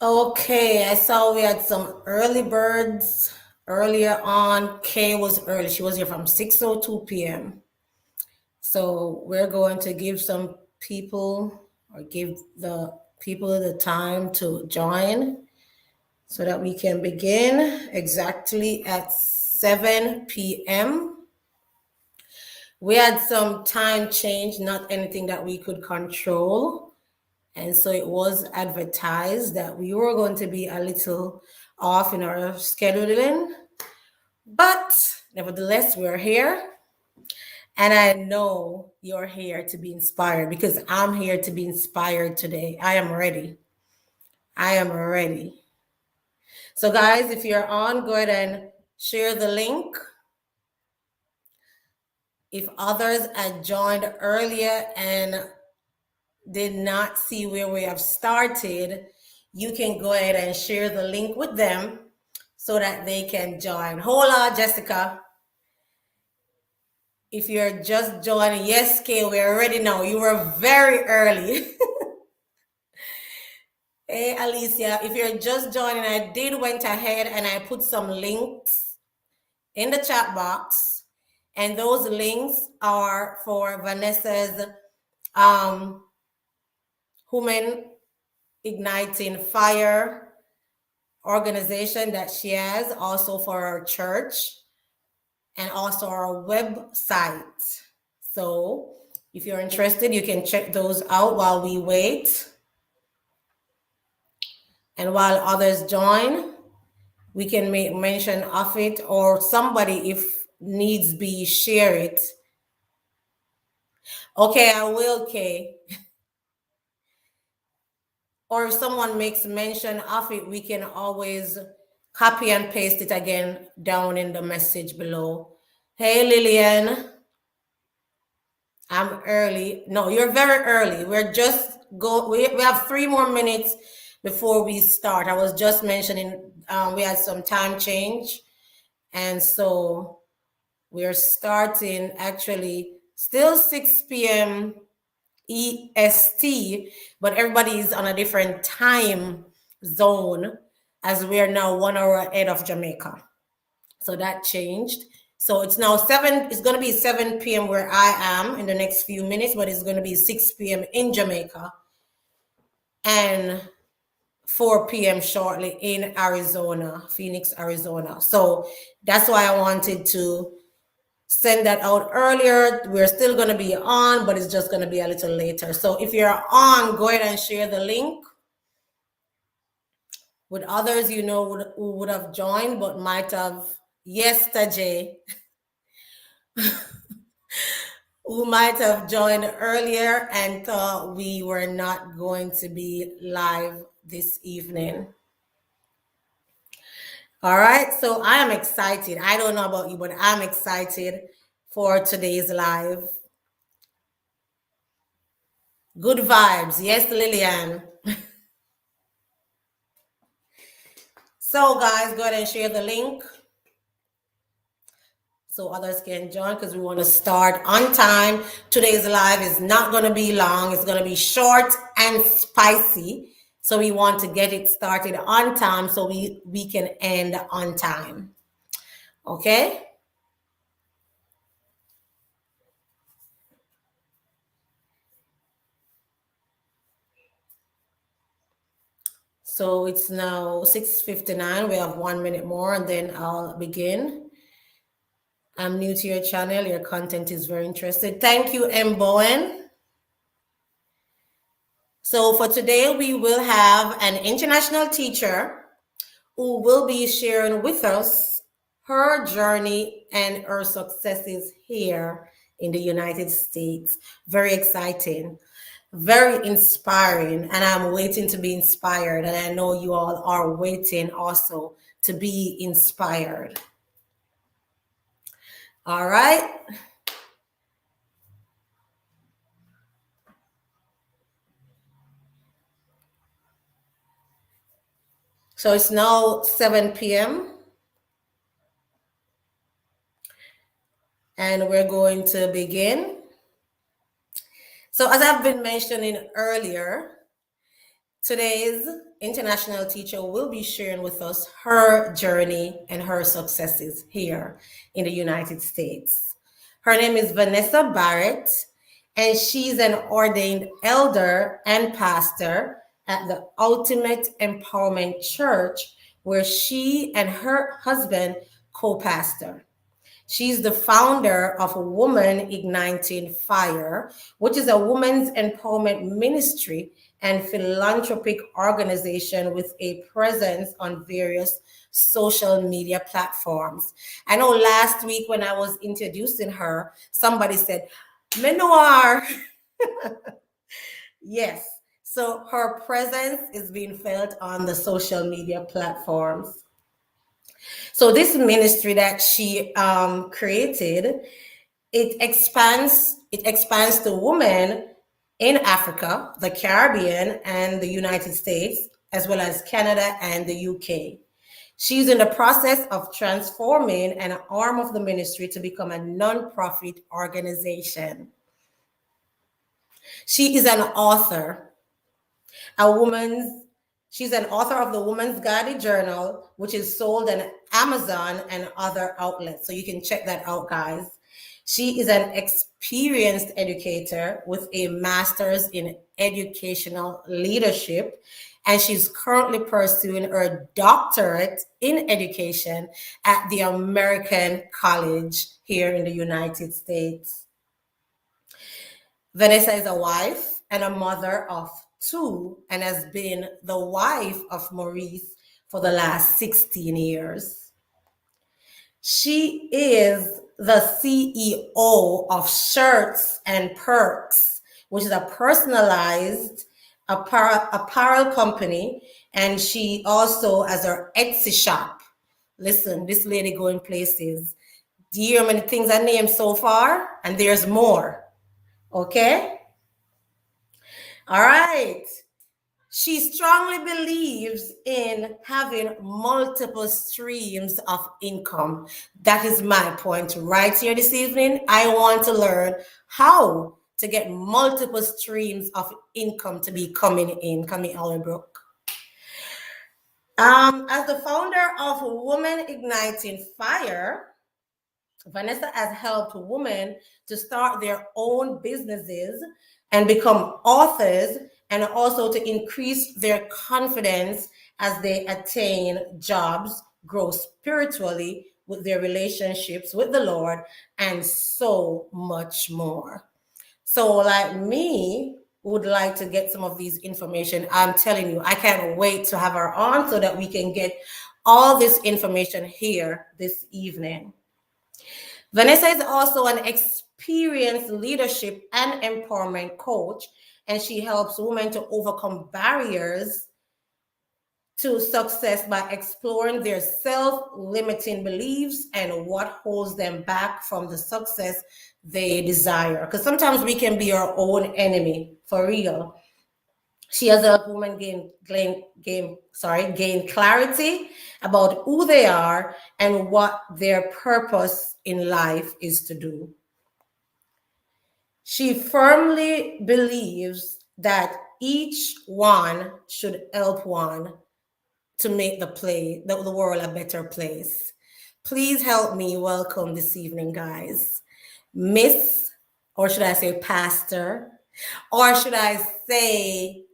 Okay, I saw we had some early birds earlier on. Kay was early. She was here from 6:02 p.m. So we're going to give some people or give the people the time to join so that we can begin exactly at 7 p.m. We had some time change, not anything that we could control. And so it was advertised that we were going to be a little off in our scheduling, but nevertheless, we're here. And I know you're here to be inspired because I'm here to be inspired today. I am ready. I am ready. So, guys, if you're on, go ahead and share the link. If others had joined earlier and did not see where we have started, you can go ahead and share the link with them so that they can join. Hola, Jessica. If you're just joining, yes, Kay, we already know you were very early. Hey, Alicia, if you're just joining, I did went ahead and I put some links in the chat box, and those links are for Vanessa's Women Igniting Fire organization that she has, also for our church and also our website. So if you're interested, you can check those out while we wait. And while others join, we can make mention of it, or somebody, if needs be, share it. Okay, I will, Kay. Or if someone makes mention of it, we can always copy and paste it again down in the message below. Hey, Lillian. I'm early. No, you're very early. We have 3 more minutes before we start. I was just mentioning we had some time change. And so we're starting actually still 6 p.m. EST, but everybody is on a different time zone as we are now 1 hour ahead of Jamaica. So that changed. So it's now it's going to be 7 p.m. where I am in the next few minutes, but it's going to be 6 p.m. in Jamaica and 4 p.m. shortly in Arizona, Phoenix, Arizona. So that's why I wanted to send that out earlier. We're still going to be on, but it's just going to be a little later. So if you're on, go ahead and share the link with others you know who would have joined but might have yesterday who might have joined earlier and thought we were not going to be live this evening. All right, so I am excited. I don't know about you, but I'm excited for today's live. Good vibes. Yes, Lillian. So guys, go ahead and share the link so others can join because we want to start on time. Today's live is not going to be long. It's going to be short and spicy. So we want to get it started on time so we can end on time. Okay? So it's now 6:59. We have 1 minute more and then I'll begin. I'm new to your channel. Your content is very interesting. Thank you, M. Bowen. So for today, we will have an international teacher who will be sharing with us her journey and her successes here in the United States. Very exciting, very inspiring, and I'm waiting to be inspired. And I know you all are waiting also to be inspired. All right. So it's now 7 p.m. and we're going to begin. So as I've been mentioning earlier, Today's international teacher will be sharing with us her journey and her successes here in the United States. Her name is Venessa Barrett, and she's an ordained elder and pastor at the Ultimate Empowerment Church, where she and her husband co-pastor. She's the founder of Woman Igniting Fire, which is a women's empowerment ministry and philanthropic organization with a presence on various social media platforms. I know last week when I was introducing her, somebody said, Memoir. Yes. So her presence is being felt on the social media platforms. So this ministry that she created, it expands to women in Africa, the Caribbean, and the United States, as well as Canada and the UK. She's in the process of transforming an arm of the ministry to become a non-profit organization. She is an author, she's an author of the Woman's Guided Journal, which is sold on Amazon and other outlets. So you can check that out, guys. She is an experienced educator with a master's in educational leadership, and she's currently pursuing her doctorate in education at the American College here in the United States. Venessa is a wife and a mother of two, and has been the wife of Maurice for the last 16 years. She is the CEO of Shirts and Perks, which is a personalized apparel company, and she also has her Etsy shop. Listen, this lady going places. Do you hear how many things I named so far? And there's more. Okay? All right. She strongly believes in having multiple streams of income. That is my point right here this evening. I want to learn how to get multiple streams of income to be coming in, coming out of Brook. As the founder of Women Igniting Fire, Venessa has helped women to start their own businesses and become authors, and also to increase their confidence as they attain jobs, grow spiritually with their relationships with the Lord, and so much more. So like me, would like to get some of these information. I'm telling you, I can't wait to have her on so that we can get all this information here this evening. Venessa is also an experienced leadership and empowerment coach, and she helps women to overcome barriers to success by exploring their self-limiting beliefs and what holds them back from the success they desire. Because sometimes we can be our own enemy, for real. She has helped women gain clarity about who they are and what their purpose in life is to do. She firmly believes that each one should help one to make the world a better place. Please help me welcome this evening, guys, Miss, or should I say pastor, or should I say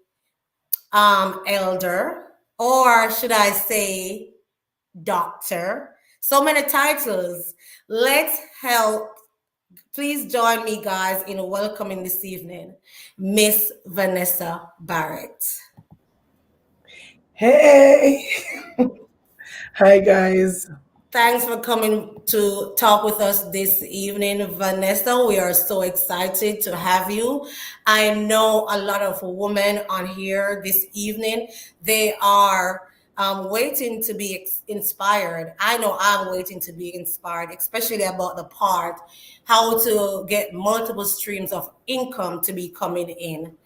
elder, or should I say doctor? So many titles. Let's help. Please join me, guys, in welcoming this evening Miss Venessa Barrett. Hey. Hi, guys. Thanks for coming to talk with us this evening, Venessa. We are so excited to have you. I know a lot of women on here this evening. They are waiting to be inspired. I know I'm waiting to be inspired, especially about the part how to get multiple streams of income to be coming in.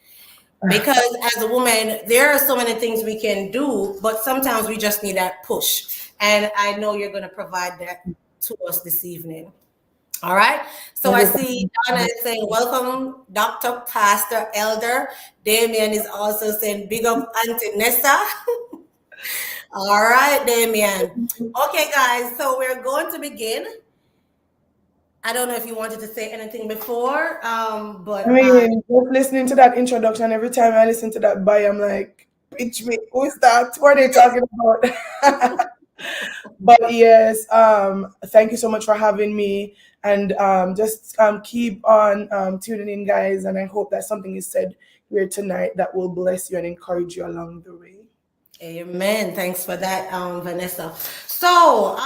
Because as a woman, there are so many things we can do, but sometimes we just need that push. And I know you're going to provide that to us this evening. All right. So I I hope see Donna is saying, welcome, Dr. Pastor Elder. Damien is also saying, big up Auntie Nessa. All right, Damien. Okay, guys. So we're going to begin. I don't know if you wanted to say anything before, I but mean, just listening to that introduction, every time I listen to that bio, I'm like, pitch me, who's that? What are they talking about? But yes, thank you so much for having me. And just keep on tuning in, guys. And I hope that something is said here tonight that will bless you and encourage you along the way. amen. Thanks for that, Vanessa. So,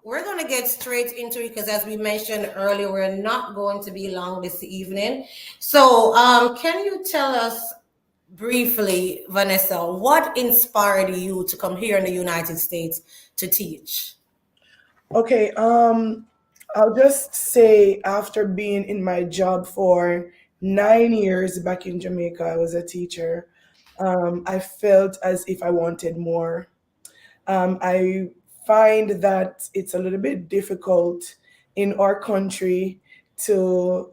we're going to get straight into it because, as we mentioned earlier, we're not going to be long this evening. So, can you tell us briefly, Vanessa, what inspired you to come here in the United States to teach? Okay, I'll just say after being in my job for 9 years back in Jamaica, I was a teacher. I felt as if I wanted more. I find that it's a little bit difficult in our country to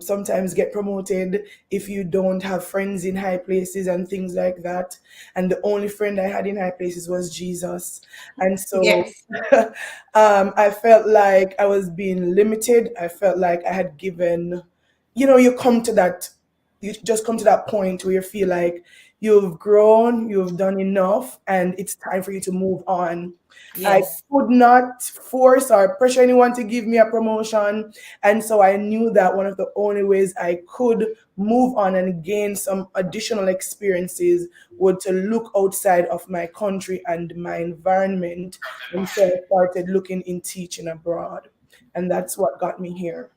sometimes get promoted if you don't have friends in high places and things like that. And the only friend I had in high places was Jesus. And so Yes, I felt like I was being limited. I felt like I had given, you come to that, you just come to that point where you feel like you've grown, you've done enough, and it's time for you to move on. I yes, could not force or pressure anyone to give me a promotion. And so I knew that one of the only ways I could move on and gain some additional experiences would to look outside of my country and my environment. And so I started looking in teaching abroad. And that's what got me here.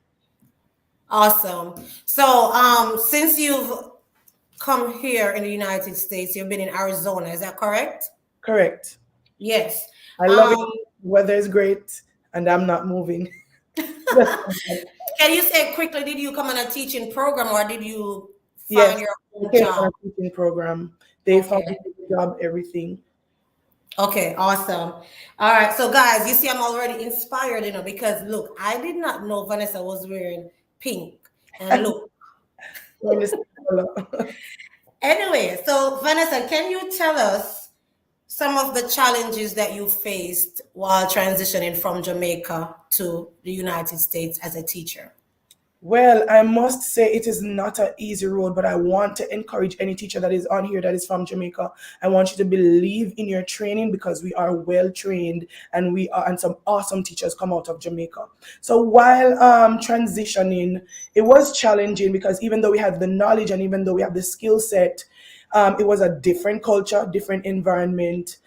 awesome. So, since you've come here in the United States, you've been in Arizona, is that correct? Correct. Yes. I love it. Um, Weather is great, and I'm not moving. Just can you say quickly, did you come on a teaching program or did you find yes, your I own came on job? a teaching program. They found Okay. me a job, everything. Okay, awesome. All right. So guys, you see I'm already inspired, because look, I did not know Vanessa was wearing pink. And look, We're in the same color. anyway, so Vanessa, can you tell us some of the challenges that you faced while transitioning from Jamaica to the United States as a teacher? Well, I must say it is not an easy road, but I want to encourage any teacher that is on here that is from Jamaica. I want you to believe in your training because we are well trained and some awesome teachers come out of Jamaica. So while transitioning, it was challenging because even though we had the knowledge and even though we have the skill set, it was a different culture, different environment.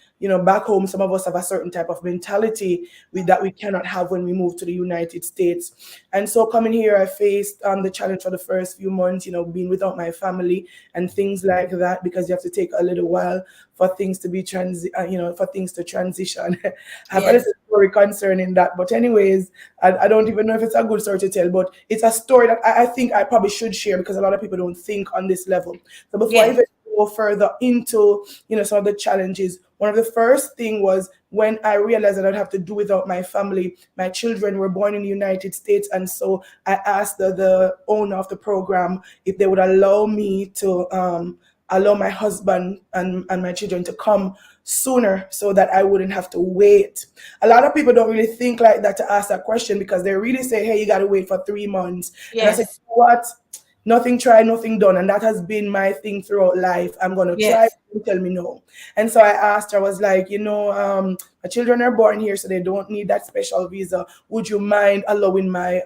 Back home, some of us have a certain type of mentality that we cannot have when we move to the United States. And so coming here, I faced the challenge for the first few months, being without my family and things like that, because you have to take a little while for things to be for things to transition. I have a Yes, little story concerning that, but anyways, I don't even know if it's a good story to tell, but it's a story that I think I probably should share because a lot of people don't think on this level. So before I yes, even go further into some of the challenges, one of the first thing was when I realized that I'd have to do without my family. My children were born in the United States, and so I asked the owner of the program if they would allow me to allow my husband and my children to come sooner so that I wouldn't have to wait. A lot of people don't really think like that to ask that question because they really say, hey, you got to wait for 3 months. And I said, yes, what? Nothing tried, nothing done. And that has been my thing throughout life. I'm going to try yes, and tell me no. And so I asked her, I was like, my children are born here, so they don't need that special visa. Would you mind allowing my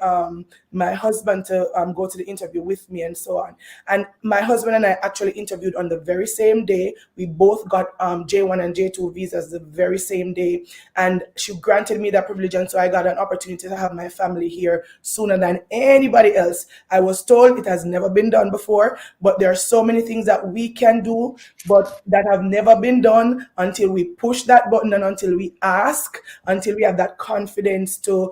husband to go to the interview with me and so on? And my husband and I actually interviewed on the very same day. We both got J1 and J2 visas the very same day. And she granted me that privilege. And so I got an opportunity to have my family here sooner than anybody else. I was told it has never been done before, but there are so many things that we can do, but that have never been done until we push that button and until we ask, until we have that confidence to,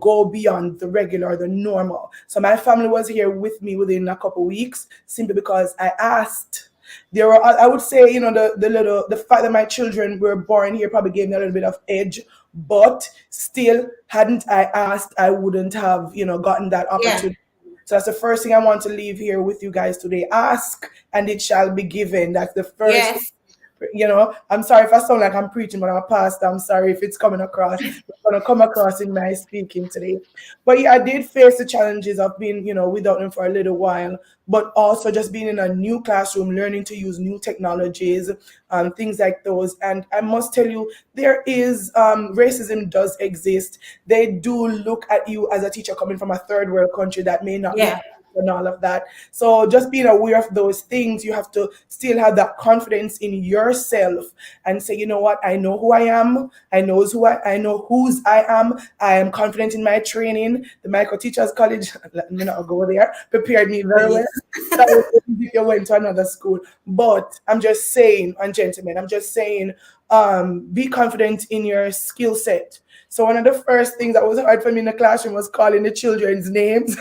go beyond the regular, the normal. So my family was here with me within a couple weeks simply because I asked. There were, I would say, the fact that my children were born here probably gave me a little bit of edge but still, hadn't I asked, I wouldn't have, gotten that Yeah. opportunity. So that's the first thing I want to leave here with you guys today. Ask and it shall be given. That's the first, Yes. I'm sorry if I sound like I'm preaching, but I'm a pastor. I'm sorry if it's coming across. It's going to come across in my speaking today. But yeah, I did face the challenges of being, without them for a little while, but also just being in a new classroom, learning to use new technologies, things like those. And I must tell you, there is racism does exist. They do look at you as a teacher coming from a third world country that may not be Yeah. and all of that. So just being aware of those things, you have to still have that confidence in yourself and say, you know what, I know who I am. I know whose I am. I am confident in my training. The Michael Teachers College, let me not go there, prepared me very well. Please. That was if you went to another school. But I'm just saying, and gentlemen, I'm just saying, be confident in your skill set. So one of the first things that was hard for me in the classroom was calling the children's names.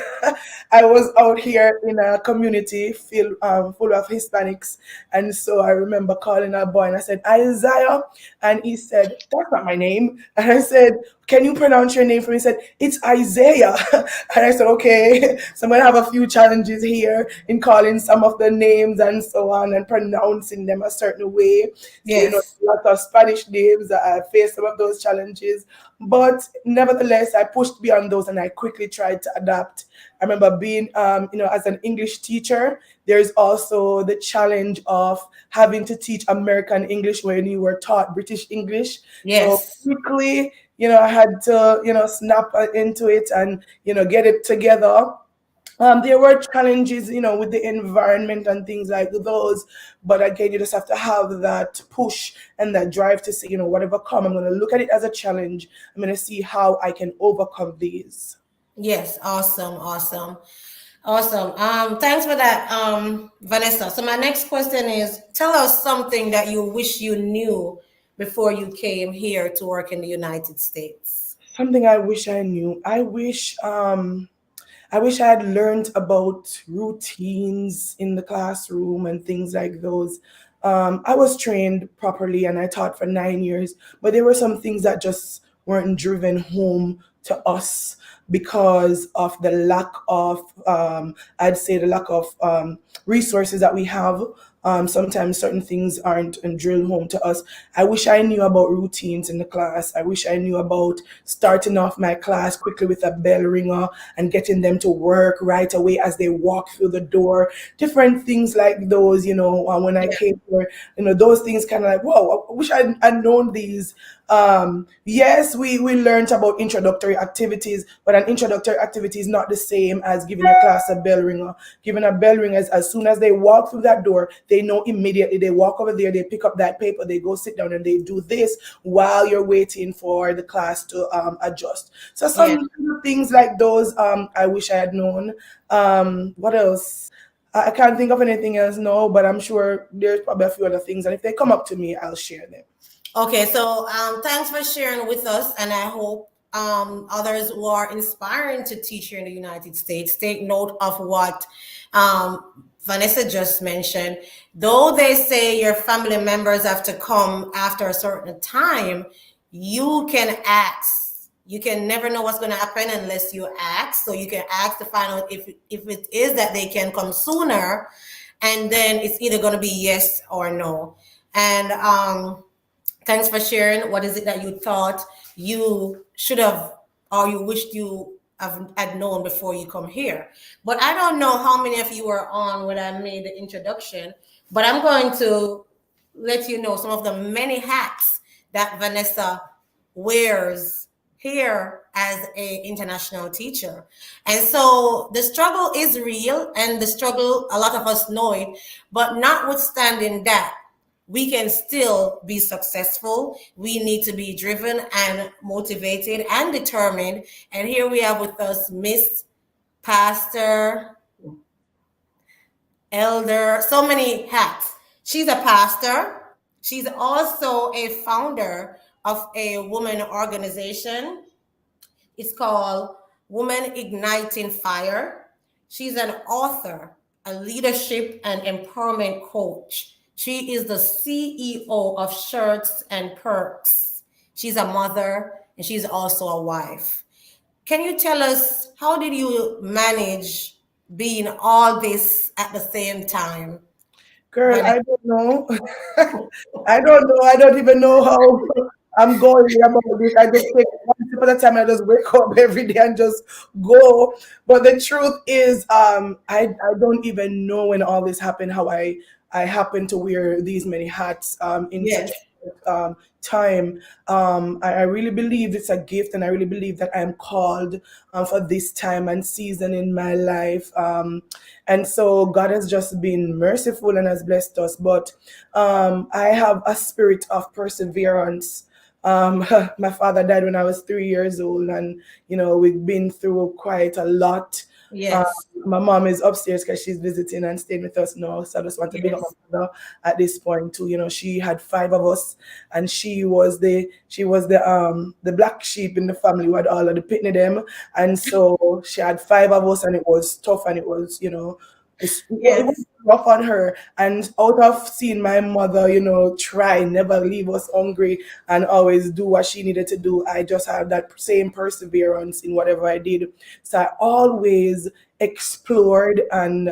I was out here in a community full of Hispanics, and so I remember calling a boy and I said Isaiah, and he said that's not my name, and I said, can you pronounce your name for me? He said it's Isaiah, and I said okay. So I'm gonna have a few challenges here in calling some of the names and so on and pronouncing them a certain way. So Yes. a lot of Spanish names. I faced some of those challenges, but nevertheless, I pushed beyond those and I quickly tried to adapt. I remember being, as an English teacher, there's also the challenge of having to teach American English when you were taught British English. So Yes. quickly, I had to, snap into it and, get it together. There were challenges, with the environment and things like those. But again, you just have to have that push and that drive to say, whatever come, I'm going to look at it as a challenge. I'm going to see how I can overcome these. Yes. Awesome. Awesome. Awesome. Thanks for that, Vanessa. So my next question is, tell us something that you wish you knew before you came here to work in the United States. Something I wish I knew. I wish I had learned about routines in the classroom and things like those. I was trained properly and I taught for 9 years, but there were some things that just weren't driven home to us because of the lack of, I'd say, the lack of resources that we have. Sometimes certain things aren't drilled home to us. I wish I knew about routines in the class. I wish I knew about starting off my class quickly with a bell ringer and getting them to work right away as they walk through the door. Different things like those, when I Yeah. came here, those things kind of like, whoa, I wish I'd known these. Yes, we learned about introductory activities, but an introductory activity is not the same as giving a class a bell ringer. Giving a bell ringer is as soon as they walk through that door, they know immediately. They walk over there, they pick up that paper, they go sit down, and they do this while you're waiting for the class to adjust. So Yeah. some things like those, I wish I had known. What else? I can't think of anything else now, but I'm sure there's probably a few other things, and if they come up to me, I'll share them. Okay, so thanks for sharing with us, and I hope others who are inspiring to teach here in the United States take note of what Vanessa just mentioned. Though they say your family members have to come after a certain time, you can ask. You can never know what's going to happen unless you ask. So you can ask to find out if it is that they can come sooner, and then it's either going to be yes or no. And thanks for sharing. What is it that you thought you should have or you wished you have had known before you come here? But I don't know how many of you were on when I made the introduction, but I'm going to let you know some of the many hats that Vanessa wears here as a international teacher. And so the struggle is real, and the struggle, a lot of us know it, but notwithstanding that, we can still be successful. We need to be driven and motivated and determined. And here we have with us Miss Pastor, Elder, so many hats. She's a pastor. She's also a founder of a woman organization. It's called Woman Igniting Fire. She's an author, a leadership and empowerment coach. She is the CEO of Shirts and Perks. She's a mother and she's also a wife. Can you tell us how did you manage being all this at the same time? Girl, By I don't know. I don't know. I don't even know how I'm going about this. I just take it one step at a time. I just wake up every day and just go. But the truth is, I don't even know when all this happened, how I happened to wear these many hats in such yes, a short, time. I really believe it's a gift, and I really believe that I'm called for this time and season in my life. And so God has just been merciful and has blessed us. But I have a spirit of perseverance. My father died when I was 3 years old, and we've been through quite a lot. Um, yes, my mom is upstairs because she's visiting and staying with us now. So I just want to big up yes, my mother at this point too. She had five of us, and she was the black sheep in the family who had all of the pitney them, and so she had five of us, and it was tough, and it was it was yes, rough on her. And out of seeing my mother, try never leave us hungry and always do what she needed to do, I just had that same perseverance in whatever I did. So I always explored and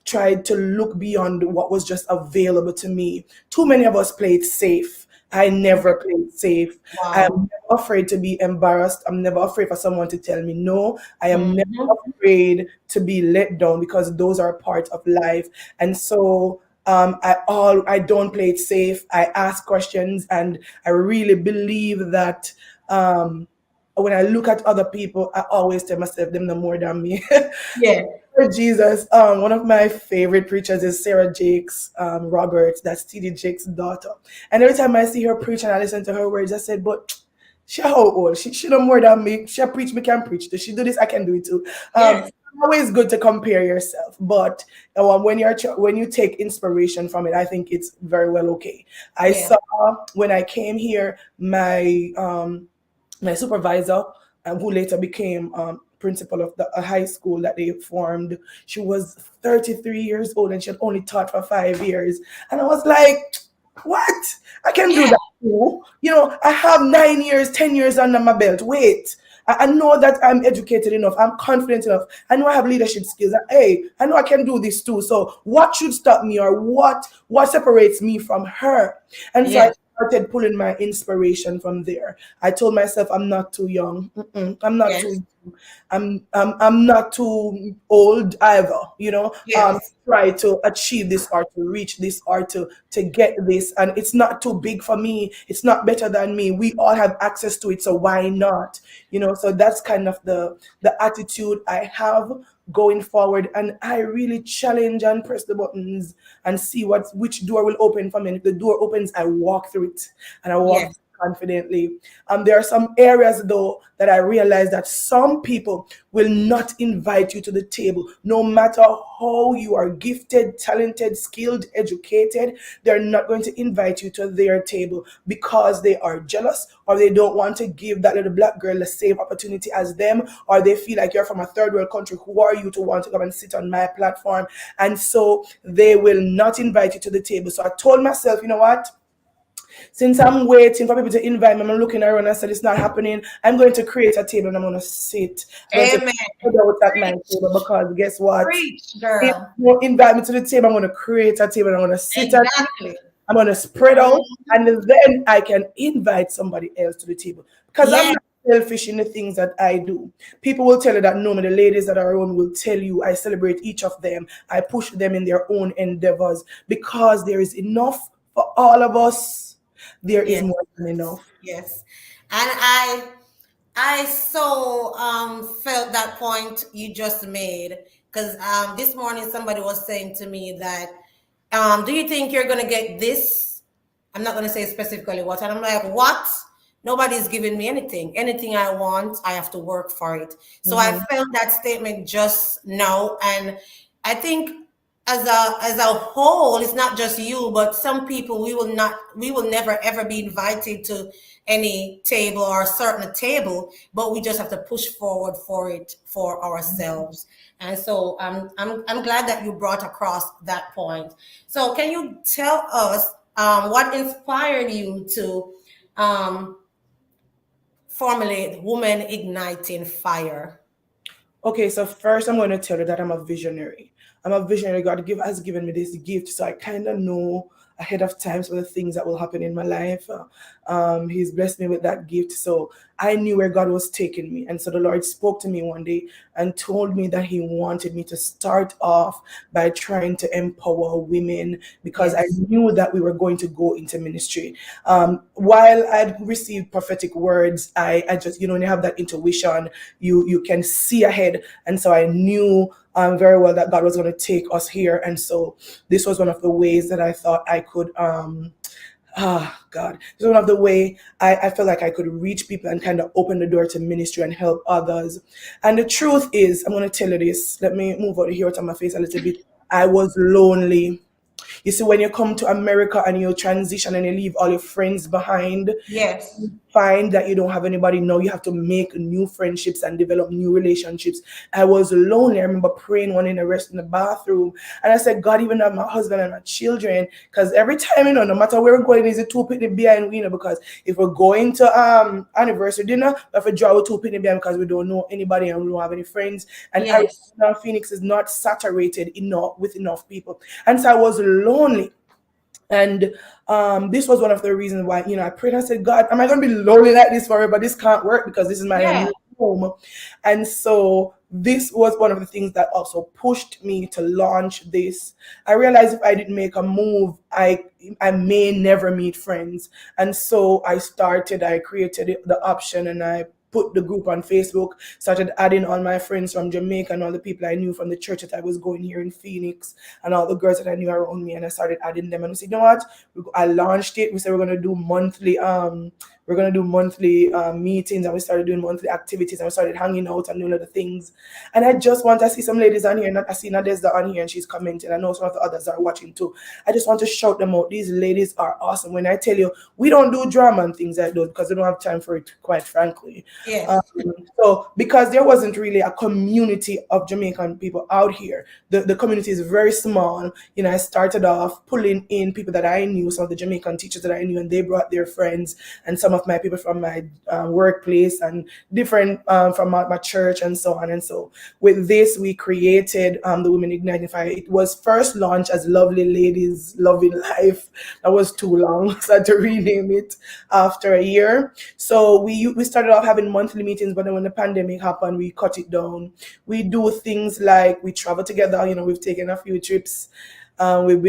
tried to look beyond what was just available to me. Too many of us played safe. I never played safe. I'm wow. never afraid to be embarrassed. I'm never afraid for someone to tell me no. I am never Mm-hmm. afraid to be let down, because those are part of life. And so I don't play it safe. I ask questions, and I really believe that um, when I look at other people, I always tell myself them no more than me. Yeah, Lord Jesus, one of my favorite preachers is Sarah Jakes Roberts. That's TD Jakes' daughter. And every time I see her preach and I listen to her words, I said, but she how old? She know more than me. She preach, me can preach. Does she do this? I can do it too. yes, Always good to compare yourself, but when you take inspiration from it, I think it's very well okay. I yeah, saw when I came here, my supervisor, who later became principal of the high school that they formed, she was 33 years old, and she had only taught for 5 years. And I was like, what? I can do yeah, that too. I have 9 years, 10 years under my belt. Wait. I know that I'm educated enough. I'm confident enough. I know I have leadership skills. Hey, I know I can do this too. So what should stop me, or what separates me from her? And so I yeah, started pulling my inspiration from there. I told myself I'm not too young. I'm not too yes, young. I'm not too old either. yes, Try to achieve this, or to reach this, or to get this, and it's not too big for me. It's not better than me. We all have access to it, so why not? So that's kind of the attitude I have going forward, and I really challenge and press the buttons and see which door will open for me. And if the door opens, I walk through it, and I walk yes, confidently. There are some areas though that I realize that some people will not invite you to the table, no matter how you are gifted, talented, skilled, educated. They're not going to invite you to their table because they are jealous, or they don't want to give that little black girl the same opportunity as them, or they feel like you're from a third world country. Who are you to want to come and sit on my platform? And so they will not invite you to the table. So I told myself, you know what? Since I'm waiting for people to invite me, I'm looking around and said it's not happening. I'm going to create a table, and I'm going to sit. I'm going to amen. sit out at my Preach, table, because guess what? preach, If girl. you don't invite me to the table, I'm going to create a table, and I'm going to sit at it. Exactly. I'm going to spread out, Mhm. and then I can invite somebody else to the table, because I'm Yes, not selfish in the things that I do. People will tell you that. No, the ladies that are around will tell you I celebrate each of them. I push them in their own endeavors, because there is enough for all of us. There is yes, more than enough. yes. And I so felt that point you just made, because this morning somebody was saying to me that do you think you're gonna get this? I'm not gonna say specifically what, and I'm like, what? Nobody's giving me anything. Anything I want, I have to work for it. So I Mhm. felt that statement just now, and I think as a whole, it's not just you, but some people we will never ever be invited to any table or a certain table, but we just have to push forward for it for ourselves. And so I'm glad that you brought across that point. So can you tell us what inspired you to um, formulate Women Igniting Fire? Okay, so first I'm going to tell you that I'm a visionary. I'm a visionary. Has given me this gift, so I kind of know ahead of time some of the things that will happen in my life. He's blessed me with that gift, so I knew where God was taking me. And so the Lord spoke to me one day and told me that He wanted me to start off by trying to empower women because I Yes. knew that we were going to go into ministry. While I'd received prophetic words, I just, when you have that intuition, you can see ahead. And so I knew very well that God was going to take us here. And so this was one of the ways that I thought I could God. It's one of the way I felt like I could reach people and kind of open the door to ministry and help others. And the truth is, I'm going to tell you this. Let me move out here to my face a little bit. I was lonely. You see, when you come to America and you transition and you leave all your friends behind, Yes. find that you don't have anybody now. You have to make new friendships and develop new relationships. I was lonely. I remember praying one in the rest in the bathroom. And I said, God, even though my husband and my children, because every time, no matter where we're going, is a two penny behind, because if we're going to anniversary dinner, we have to draw a two penny behind because we don't know anybody and we don't have any friends. And Yes. Arizona, Phoenix is not saturated enough with enough people. And so I was lonely. And this was one of the reasons why, I prayed. I said, God, am I going to be lonely like this forever? This can't work because this is my Yeah. new home. And so this was one of the things that also pushed me to launch this. I realized if I didn't make a move, I may never meet friends. And so I created the option and I put the group on Facebook, started adding all my friends from Jamaica and all the people I knew from the church that I was going here in Phoenix and all the girls that I knew around me, and I started adding them. And we said, you know what? I launched it. We said we're gonna do monthly meetings, and we started doing monthly activities, and we started hanging out and doing other things. And I just want to see some ladies on here. I see Nadezda on here, and she's commenting. I know some of the others are watching too. I just want to shout them out. These ladies are awesome. When I tell you, we don't do drama and things like those because we don't have time for it, quite frankly. Um, Yes. so because there wasn't really a community of Jamaican people out here, the community is very small. I started off pulling in people that I knew, some of the Jamaican teachers that I knew, and they brought their friends and some of my people from my workplace and different from my church and so on. And so with this, we created the Women Igniting Fire. It was first launched as Lovely Ladies Loving Life. That was too long, so I had to rename it after a year. So we started off having monthly meetings, but then when the pandemic happened, we cut it down. We do things like we travel together. We've taken a few trips. We've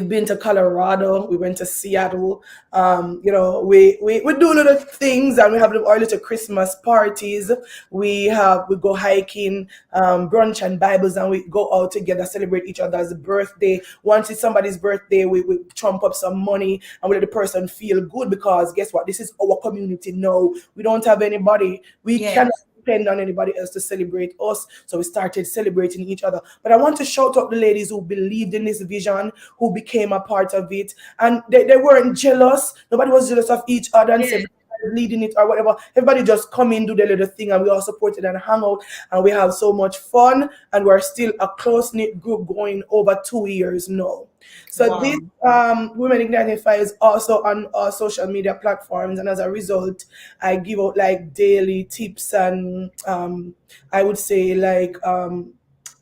been to Colorado. We went to Seattle. We do little things, and we have our little Christmas parties. We go hiking, brunch and Bibles, and we go out together, celebrate each other's birthday. Once it's somebody's birthday, we trump up some money and we let the person feel good, because guess what? This is our community now. We don't have anybody. We cannot Yes. depend on anybody else to celebrate us. So we started celebrating each other. But I want to shout out the ladies who believed in this vision, who became a part of it. And they weren't jealous. Nobody was jealous of each other and said, Yes. leading it or whatever. Everybody just come in, do their little thing, and we all supported and hang out, and we have so much fun, and we're still a close-knit group going over 2 years now. So this Wow. Women Igniting Fire is also on our social media platforms, and as a result, I give out like daily tips and I would say like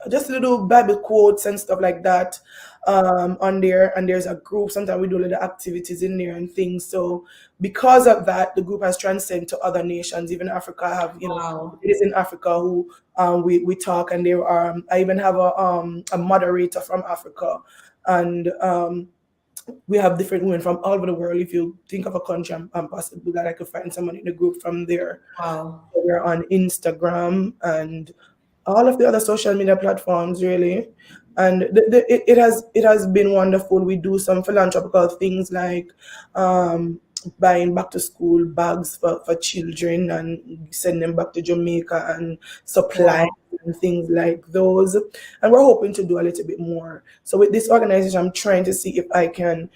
just little Bible quotes and stuff like that on there. And there's a group. Sometimes we do little activities in there and things. So because of that, the group has transcended to other nations. Even Africa, I have Wow. it is in Africa who we talk, and there are I even have a moderator from Africa, and we have different women from all over the world. If you think of a country, I'm possible that I could find someone in the group from there. Wow. So we're on Instagram and all of the other social media platforms, really. And it has been wonderful. We do some philanthropical things like buying back to school bags for children and send them back to Jamaica, and supply Wow. and things like those. And we're hoping to do a little bit more. So with this organization, I'm trying to see if I can,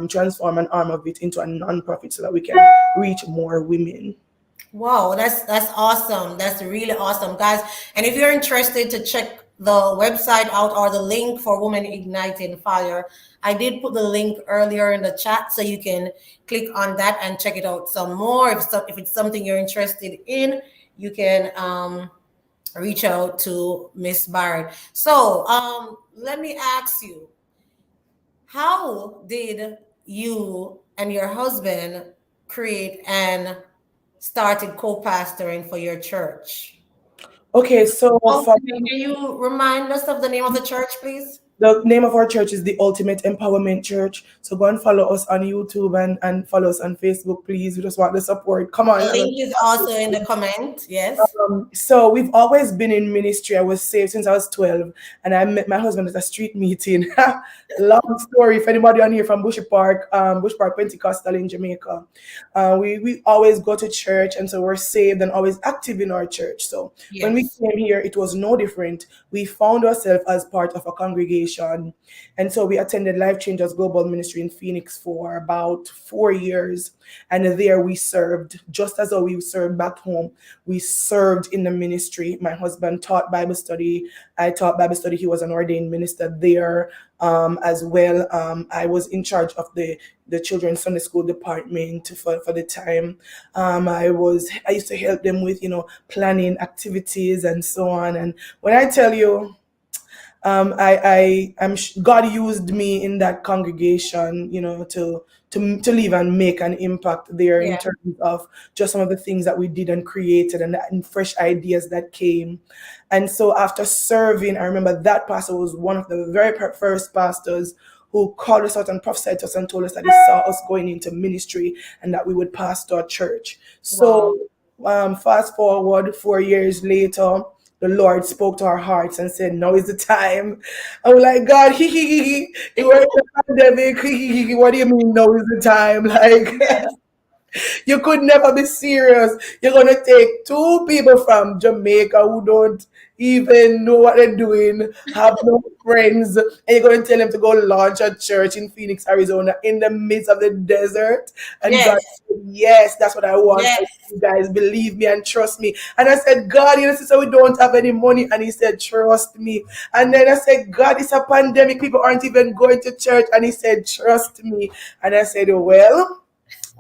transform an arm of it into a non-profit so that we can reach more women. Wow, that's awesome. That's really awesome, guys. And if you're interested to check the website out or the link for Women Igniting Fire. I did put the link earlier in the chat, so you can click on that and check it out some more. If it's something you're interested in, you can reach out to Miss Barrett. So let me ask you, how did you and your husband create and started co-pastoring for your church? Okay, so for Can you remind us of the name of the church, please? the name of our church is the Ultimate Empowerment Church. So go and follow us on YouTube and follow us on Facebook, please. We just want the support. Come The on. link is also in the comment. Yes. So we've always been in ministry. I was saved since I was 12, and I met my husband at a street meeting. Long story. If anybody on here from Bush Park Pentecostal in Jamaica, we always go to church, and so we're saved and always active in our church. So when we Yes. came here, it was no different. We found ourselves as part of a congregation, and so we attended Life Changers Global Ministry in Phoenix for about 4 years, and there we served just as though we served back home. We served in the ministry. My husband taught Bible study. I taught Bible study. He was an ordained minister there as well. I was in charge of the children's Sunday school department for the time. I used to help them with planning activities and so on. And when I tell you, God used me in that congregation, to live and make an impact there in Yeah. terms of just some of the things that we did and created and fresh ideas that came. And so after serving, I remember that pastor was one of the very first pastors who called us out and prophesied to us and told us that he saw us going into ministry and that we would pastor a church. So Wow. fast forward 4 years later, the Lord spoke to our hearts and said, "Now is the time." I'm like, God, it was the pandemic. What do you mean, now is the time? Like, Yes. you could never be serious. You're gonna take two people from Jamaica who don't even know what they're doing, have no friends, and you're gonna tell them to go launch a church in Phoenix, Arizona, in the midst of the desert. And God Yes. said, "Yes, that's what I want for Yes. you guys. Believe me and trust me." And I said, "God, sister, we don't have any money." And He said, "Trust me." And then I said, "God, it's a pandemic. People aren't even going to church." And He said, "Trust me." And I said, "Well,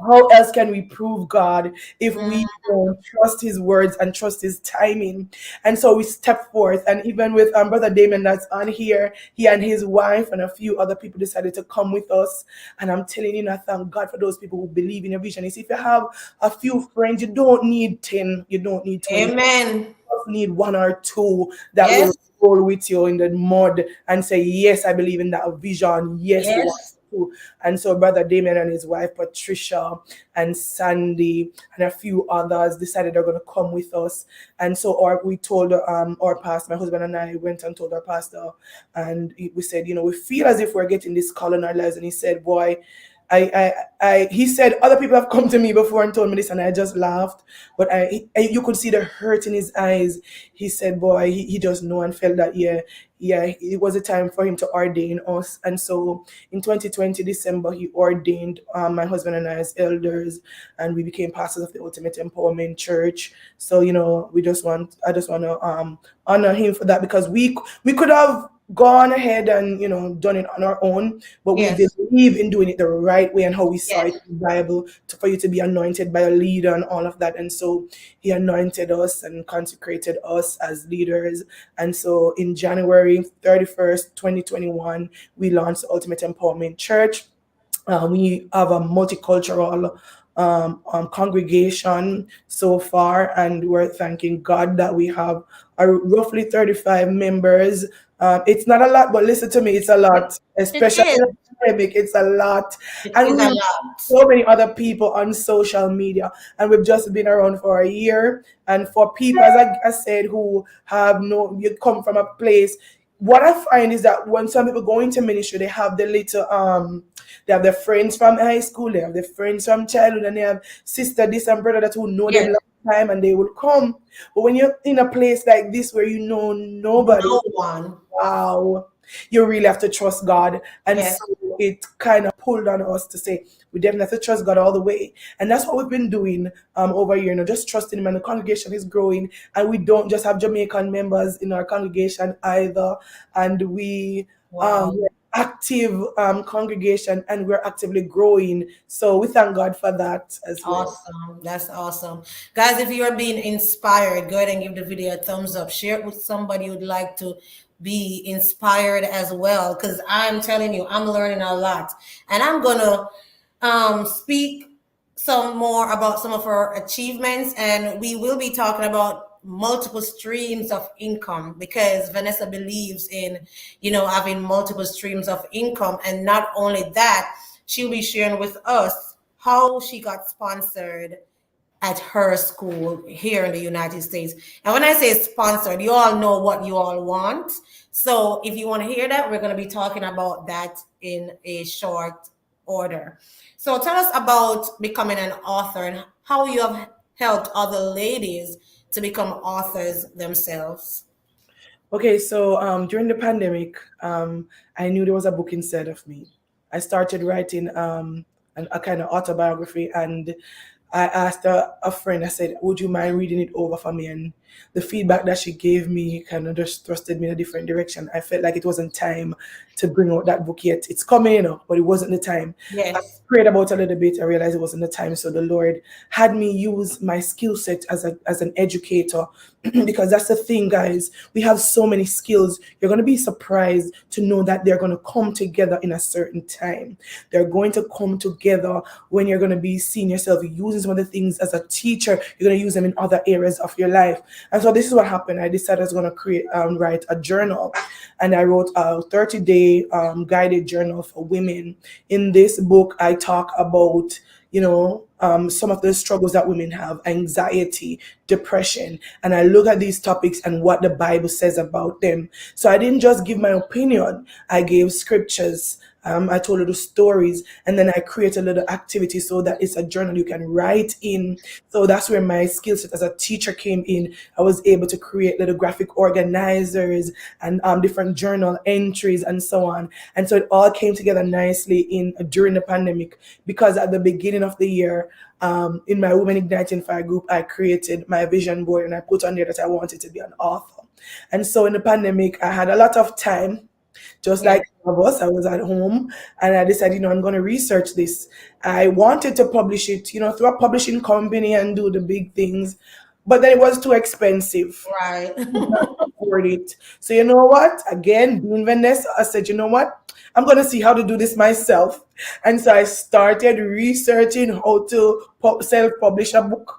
how else can we prove God if we Mm, don't trust His words and trust His timing?" And so we step forth, and even with Brother Damon that's on here, he and his wife and a few other people decided to come with us. And I'm telling you, I thank God for those people who believe in your vision. You see, if you have a few friends, you don't need 10, you don't need 20, amen. just need one or two that will Yes. roll with you in the mud and say, "Yes, I believe in that vision. Yes, we want Yes. to." And so Brother Damien and his wife Patricia and Sandy and a few others decided they're going to come with us. And so we told our pastor, my husband and I went and told our pastor, and we said, we feel as if we're getting this call in our lives. And he said, "Boy, he said, other people have come to me before and told me this," and I just laughed. But you could see the hurt in his eyes. He said, "Boy, he just knew and felt that, yeah, it was a time for him to ordain us." And so in 2020, December, he ordained my husband and I as elders, and we became pastors of the Ultimate Empowerment Church. So, I just want to honor him for that, because we could have gone ahead and done it on our own, but we Yes. believe in doing it the right way and how we saw it Yes. in the Bible, for you to be anointed by a leader and all of that. And so he anointed us and consecrated us as leaders. And so in January 31st, 2021, we launched the Ultimate Empowerment Church. We have a multicultural congregation so far, and we're thanking God that we have roughly 35 members. It's not a lot, but listen to me, it's a lot, It especially is. in the pandemic. It's a lot, It and is we a reach lot. so many other people on social media, and we've just been around for a year. And for people, as I said, who have you come from a place. What I find is that when some people go into ministry, they have the little they have their friends from high school, they have their friends from childhood, and they have sister this and brother that who know them Yes. long time, and they will come. But when you're in a place like this where you know nobody, No one. wow, you really have to trust God. And so Yes. it kind of pulled on us to say we definitely have to trust God all the way. And that's what we've been doing over here, just trusting Him. And the congregation is growing. And we don't just have Jamaican members in our congregation either. And Wow. we're active congregation, and we're actively growing. So we thank God for that as well. Awesome. That's awesome. Guys, if you are being inspired, go ahead and give the video a thumbs up. Share it with somebody who'd like to be inspired as well. Because I'm telling you, I'm learning a lot. And I'm going to speak some more about some of her achievements. And we will be talking about multiple streams of income because Vanessa believes in, having multiple streams of income. And not only that, she'll be sharing with us how she got sponsored at her school here in the United States. And when I say sponsored, you all know what you all want. So if you want to hear that, we're going to be talking about that in a short order. So tell us about becoming an author and how you have helped other ladies to become authors themselves. Okay, so during the pandemic, I knew there was a book inside of me. I started writing a kind of autobiography, and I asked a friend, I said, would you mind reading it over for me? And the feedback that she gave me kind of just thrusted me in a different direction. I felt like it wasn't time to bring out that book yet. It's coming, but it wasn't the time. I Yes. prayed about it a little bit. I realized it wasn't the time. So the Lord had me use my skill set as an educator because that's the thing, guys. We have so many skills. You're going to be surprised to know that they're going to come together in a certain time. They're going to come together when you're going to be seeing yourself using some of the things as a teacher. You're going to use them in other areas of your life. And so this is what happened. I decided I was going to write a journal, and I wrote a 30-day guided journal for women. In this book, I talk about some of the struggles that women have, anxiety, depression, and I look at these topics and what the Bible says about them. So I didn't just give my opinion, I gave scriptures. I told little stories, and then I create a little activity so that it's a journal you can write in. So that's where my skill set as a teacher came in. I was able to create little graphic organizers and different journal entries and so on. And so it all came together nicely in during the pandemic, because at the beginning of the year, in my Women Igniting Fire group, I created my vision board and I put on there that I wanted to be an author. And so in the pandemic, I had a lot of time, just Yes. like some of us. I was at home and I decided, I'm going to research this. I wanted to publish it, through a publishing company and do the big things, but then it was too expensive. Right. Not afford it. So you know what? Again, being Venessa, I said, you know what? I'm gonna see how to do this myself. And so I started researching how to self-publish a book.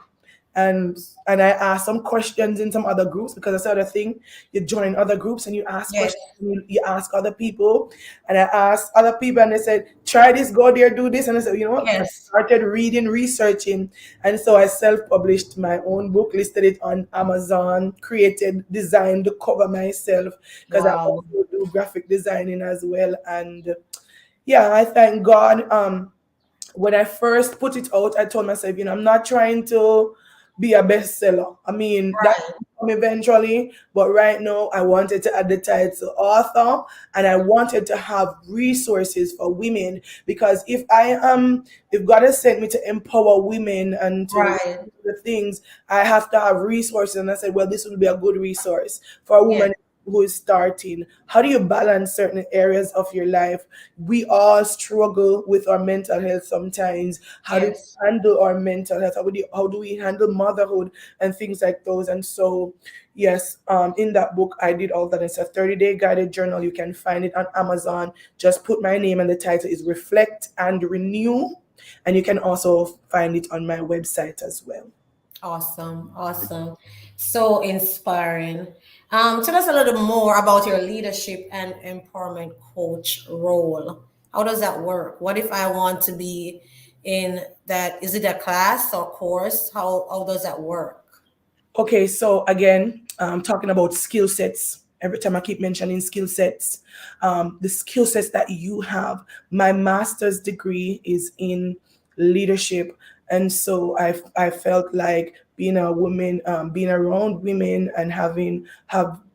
And I asked some questions in some other groups, because that's the other thing. You join other groups and you ask Yes. questions, you ask other people. And I asked other people and they said, try this, go there, do this. And I said, you know what? I Yes. started reading, researching. And so I self-published my own book, listed it on Amazon, created, designed the cover myself, because I Wow. also do graphic designing as well. And yeah, I thank God. When I first put it out, I told myself, I'm not trying to be a bestseller. I mean, that Right. will come eventually, but right now I wanted to add the title author, and I wanted to have resources for women, because if God has sent me to empower women and to Right. do the things, I have to have resources. And I said, well, this would be a good resource for a Yes. woman who is starting. How do you balance certain areas of your life? We all struggle with our mental health sometimes. How do Yes. we handle our mental health? How do we handle motherhood and things like those? And so, yes, in that book, I did all that. It's a 30-day guided journal. You can find it on Amazon. Just put my name, and the title is Reflect and Renew. And you can also find it on my website as well. Awesome. Awesome. So inspiring. Tell us a little more about your leadership and empowerment coach role. How does that work? What if I want to be in that? Is it a class or course? How does that work? Okay, so again, talking about skill sets. Every time I keep mentioning skill sets, the skill sets that you have. My master's degree is in leadership, and so I felt like being a woman, being around women, and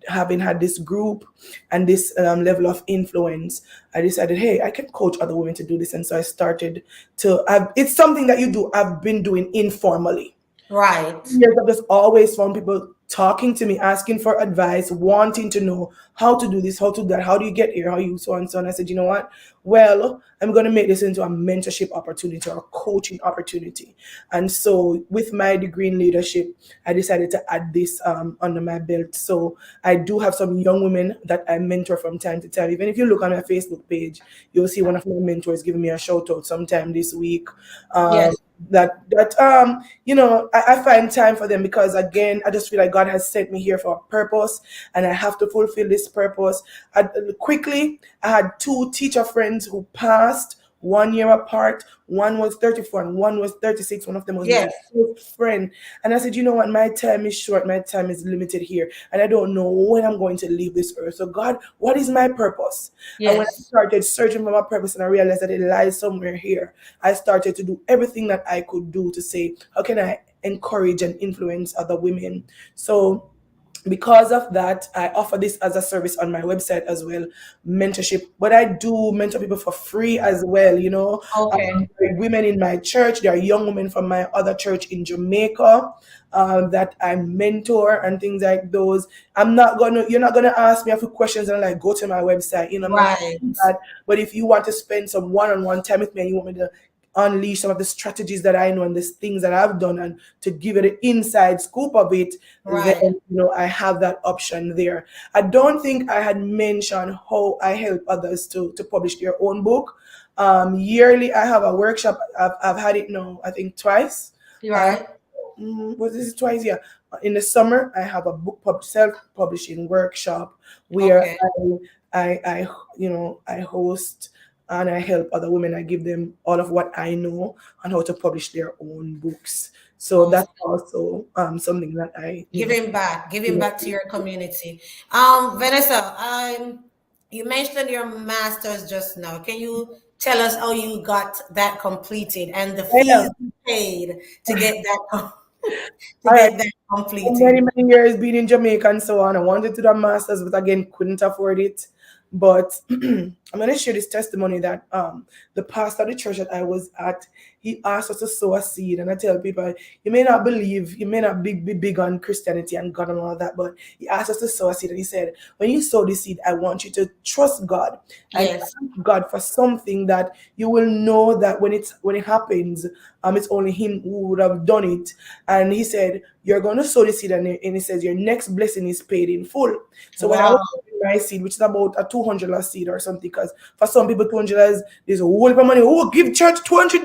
having had this group and this level of influence, I decided, hey, I can coach other women to do this. And so I started to, it's something that you do, I've been doing informally. Right. Years, I've just always found people talking to me, asking for advice, wanting to know how to do this, how to do that, how do you get here, how you so and so. And I said, you know what? Well, I'm going to make this into a mentorship opportunity or a coaching opportunity. And so, with my degree in leadership, I decided to add this under my belt. So, I do have some young women that I mentor from time to time. Even if you look on my Facebook page, you'll see one of my mentors giving me a shout out sometime this week. Um, Yes. I find time for them because again, I just feel like God has sent me here for a purpose, and I have to fulfill this purpose. Quickly, I had two teacher friends who passed 1 year apart. One was 34 and one was 36. One of them was my Yes. close friend. And I said, you know what? My time is short. My time is limited here. And I don't know when I'm going to leave this earth. So, God, what is my purpose? And when I Yes. started searching for my purpose and I realized that it lies somewhere here, I started to do everything that I could do to say, how can I encourage and influence other women? So, because of that, I offer this as a service on my website as well, mentorship. But I do mentor people for free as well. Okay. There are women in my church. There are young women from my other church in Jamaica that I mentor and things like those. You're not gonna ask me a few questions and like go to my website. I'm not gonna Right. do that. But if you want to spend some one-on-one time with me and you want me to unleash some of the strategies that I know and the things that I've done and to give you the inside scoop of it, then Right. I have that option there. I don't think I had mentioned how I help others to publish their own book. Yearly, I have a workshop. I've had it now, I think twice. I Right. was this twice? Yeah. In the summer, I have a self-publishing workshop where Okay. I host and I help other women. I give them all of what I know on how to publish their own books. So Awesome. that's also something that Giving yeah. back to your community. Vanessa, you mentioned your master's just now. Can you tell us how you got that completed and the Yeah. fees you paid to get that to All right. get that Many, completed? many years being in Jamaica and so on. I wanted to do a master's, but again, couldn't afford it. But I'm going to share this testimony that the pastor of the church that I was at, he asked us to sow a seed. And I tell people, you may not believe, you may not be big on Christianity and God and all that, but he asked us to sow a seed. And he said, when you sow this seed, I want you to trust God and Yes. ask God for something that you will know that when it happens, it's only Him who would have done it. And he said, you're going to sow the seed, and he says, your next blessing is paid in full. So when I was Wow. sowing my seed, which is about a $200 seed or something, because for some people, $200 is a whole heap of money. Oh, give church $200.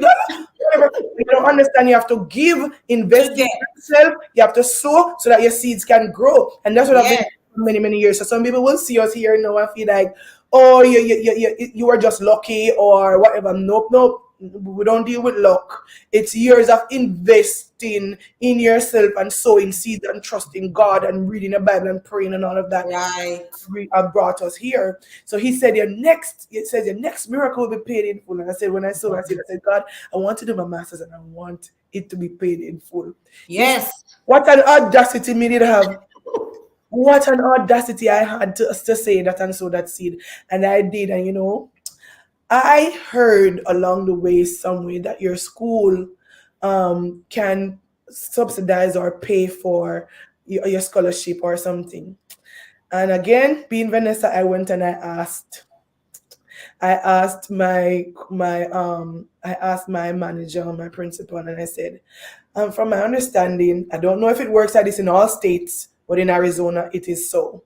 Whatever. You don't understand. You have to give, To invest in get. yourself. You have to sow so that your seeds can grow. And that's what I've been Yes. doing for many, many years. So some people will see us here now and feel like, oh, you are just lucky or whatever. Nope, nope. We don't deal with luck. It's years of investing in yourself and sowing seeds and trusting God and reading the Bible and praying and all of that Right. have brought us here. So it says your next miracle will be paid in full. And I said, when I saw, I said, God, I want to do my master's and I want it to be paid in full. You see, Yes. what an audacity me did have. What an audacity I had to say that and sow that seed. And I did. And I heard along the way somewhere that your school can subsidize or pay for your scholarship or something. And again, being Vanessa, I went and I asked my manager, my principal, and I said, from my understanding, I don't know if it works like this in all states, but in Arizona it is so.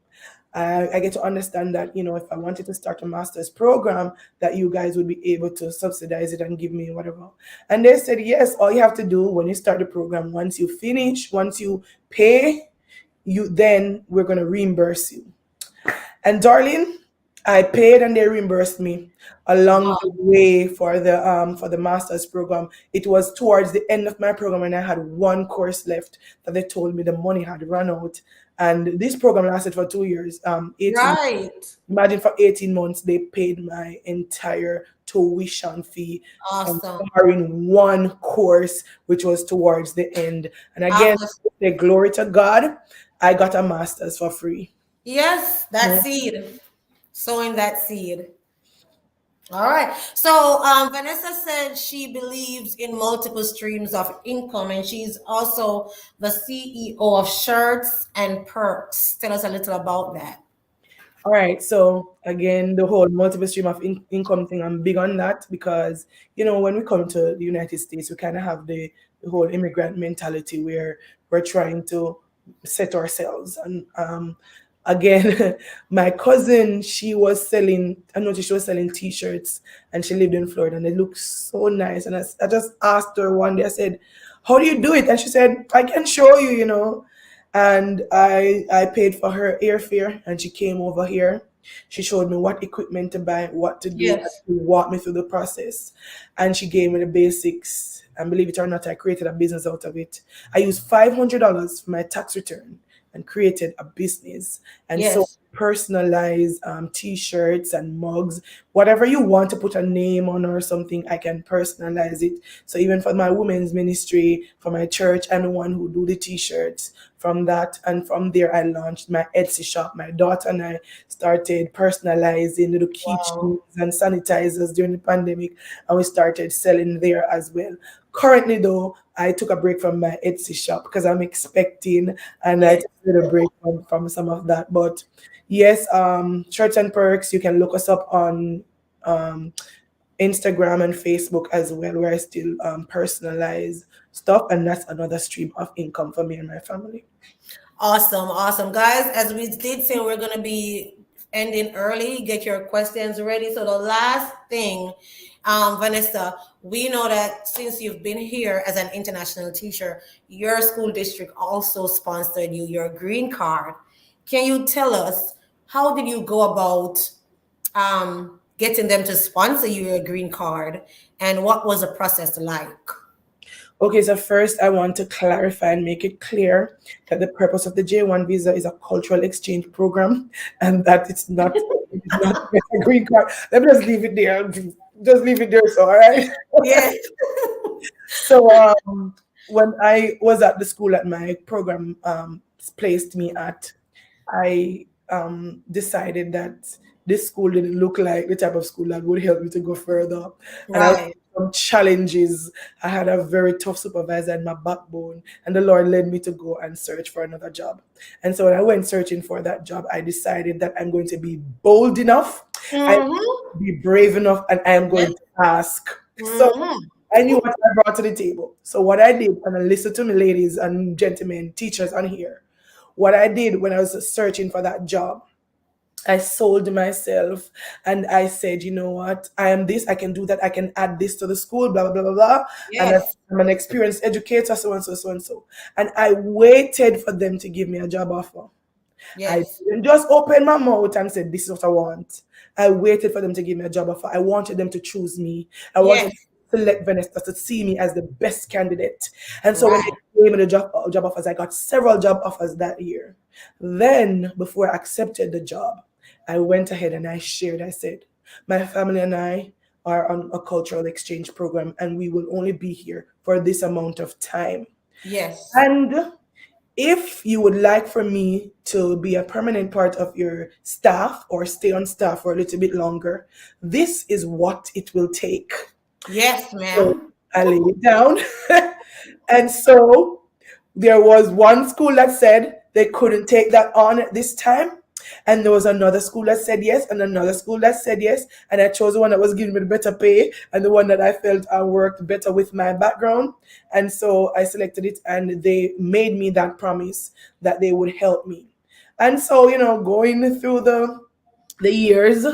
I get to understand that, if I wanted to start a master's program, that you guys would be able to subsidize it and give me whatever. And they said, yes, all you have to do when you start the program, once you pay, then we're going to reimburse you. And darling, I paid and they reimbursed me along Wow. the way for the master's program. It was towards the end of my program and I had one course left that they told me the money had run out. And this program lasted for 2 years. 18 Right. Imagine for 18 months they paid my entire tuition fee, Awesome. barring one course which was towards the end. And again, After say glory to God, I got a master's for free. Yes, that Yeah. seed. Sowing that seed. All right. So Vanessa said she believes in multiple streams of income, and she's also the CEO of Shirts and Perks. Tell us a little about that. All right. So again, the whole multiple stream of income thing, I'm big on that because when we come to the United States, we kind of have the whole immigrant mentality where we're trying to set ourselves. And again, my cousin, she was selling. I noticed she was selling T-shirts, and she lived in Florida, and they look so nice. And I just asked her one day. I said, "How do you do it?" And she said, "I can show you." And I paid for her airfare, and she came over here. She showed me what equipment to buy, what to do, and Yes. she walked me through the process. And she gave me the basics. And believe it or not, I created a business out of it. I used $500 for my tax return and created a business. And so Yes. personalized t-shirts and mugs, whatever you want to put a name on or something, I can personalize it. So even for my women's ministry, for my church, I'm the one who do the t-shirts. From that, and from there I launched my Etsy shop. My daughter and I started personalizing little Wow. keychains and sanitizers during the pandemic, and we started selling there as well. Currently though, I took a break from my Etsy shop because I'm expecting, and I Yes. took a little break from some of that. But yes, Shirts and Perks, you can look us up on um, Instagram and Facebook as well, where I still personalize stuff, and that's another stream of income for me and my family. Awesome, awesome. Guys, as we did say, we're going to be ending early. Get your questions ready. So, the last thing, Vanessa, we know that since you've been here as an international teacher, your school district also sponsored you your green card. Can you tell us how did you go about getting them to sponsor you your green card, and what was the process like? Okay, so first I want to clarify and make it clear that the purpose of the J1 visa is a cultural exchange program, and that it's not a green card. Let me just leave it there. Just leave it there, so all right. Yes. So when I was at the school that my program placed me at, I decided that this school didn't look like the type of school that would help me to go further. And I Right. some challenges. I had a very tough supervisor in my backbone, and the Lord led me to go and search for another job. And so when I went searching for that job, I decided that I'm going to be bold enough, I'm going Mm-hmm. to be brave enough, and I am Yes. going to ask. So Mm-hmm. I knew what I brought to the table. So what I did, and listen to me, ladies and gentlemen, teachers on here, what I did when I was searching for that job, I sold myself and I said, you know what, I am this, I can do that, I can add this to the school, blah, blah, blah, blah, blah. And Yes. I'm an experienced educator, so and so, so and so. And I waited for them to give me a job offer. I Yes. didn't just open my mouth and said, this is what I want. I waited for them to give me a job offer. I wanted them to choose me. I wanted Yes. to select Venessa to see me as the best candidate. And so when Right. they gave me the job offers, I got several job offers that year. Then, before I accepted the job, I went ahead and I shared, I said, my family and I are on a cultural exchange program, and we will only be here for this amount of time. Yes. And if you would like for me to be a permanent part of your staff or stay on staff for a little bit longer, this is what it will take. Yes, So ma'am. I laid it down. And so there was one school that said they couldn't take that on at this time. And there was another school that said yes, and another school that said yes. And I chose the one that was giving me the better pay and the one that I felt worked better with my background. And so I selected it, and they made me that promise that they would help me. And so, going through the years,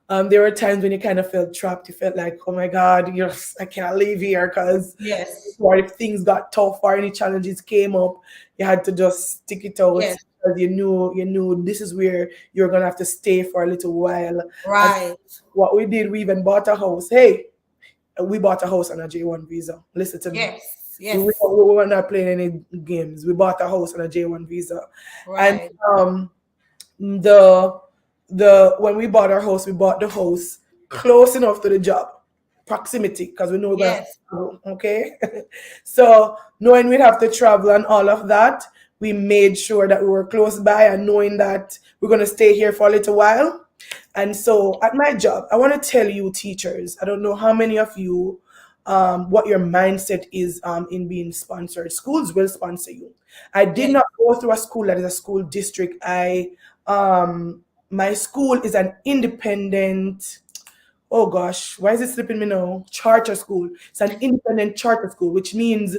there were times when you kind of felt trapped. You felt like, oh my God, I can't leave here because Yes. or if things got tough or any challenges came up, you had to just stick it out Yes. because you knew this is where you're gonna have to stay for a little while. And Right. what we did, we even bought a house. Hey, we bought a house on a J1 visa. Listen to me. Yes. We Yes. were not playing any games. We bought a house on a J1 visa. And Right. the when we bought our house, we bought the house close enough to the job, proximity, because we know we're gonna have to Yes. travel, okay. So knowing we'd have to travel and all of that, We made sure that we were close by and knowing that we're going to stay here for a little while. And so at my job, I want to tell you, teachers, I don't know how many of you, what your mindset is in being sponsored. Schools will sponsor you. I did Yes. not go through a school that is a school district. My school is an independent, oh gosh, why is it slipping me now? Charter school. It's an independent charter school, which means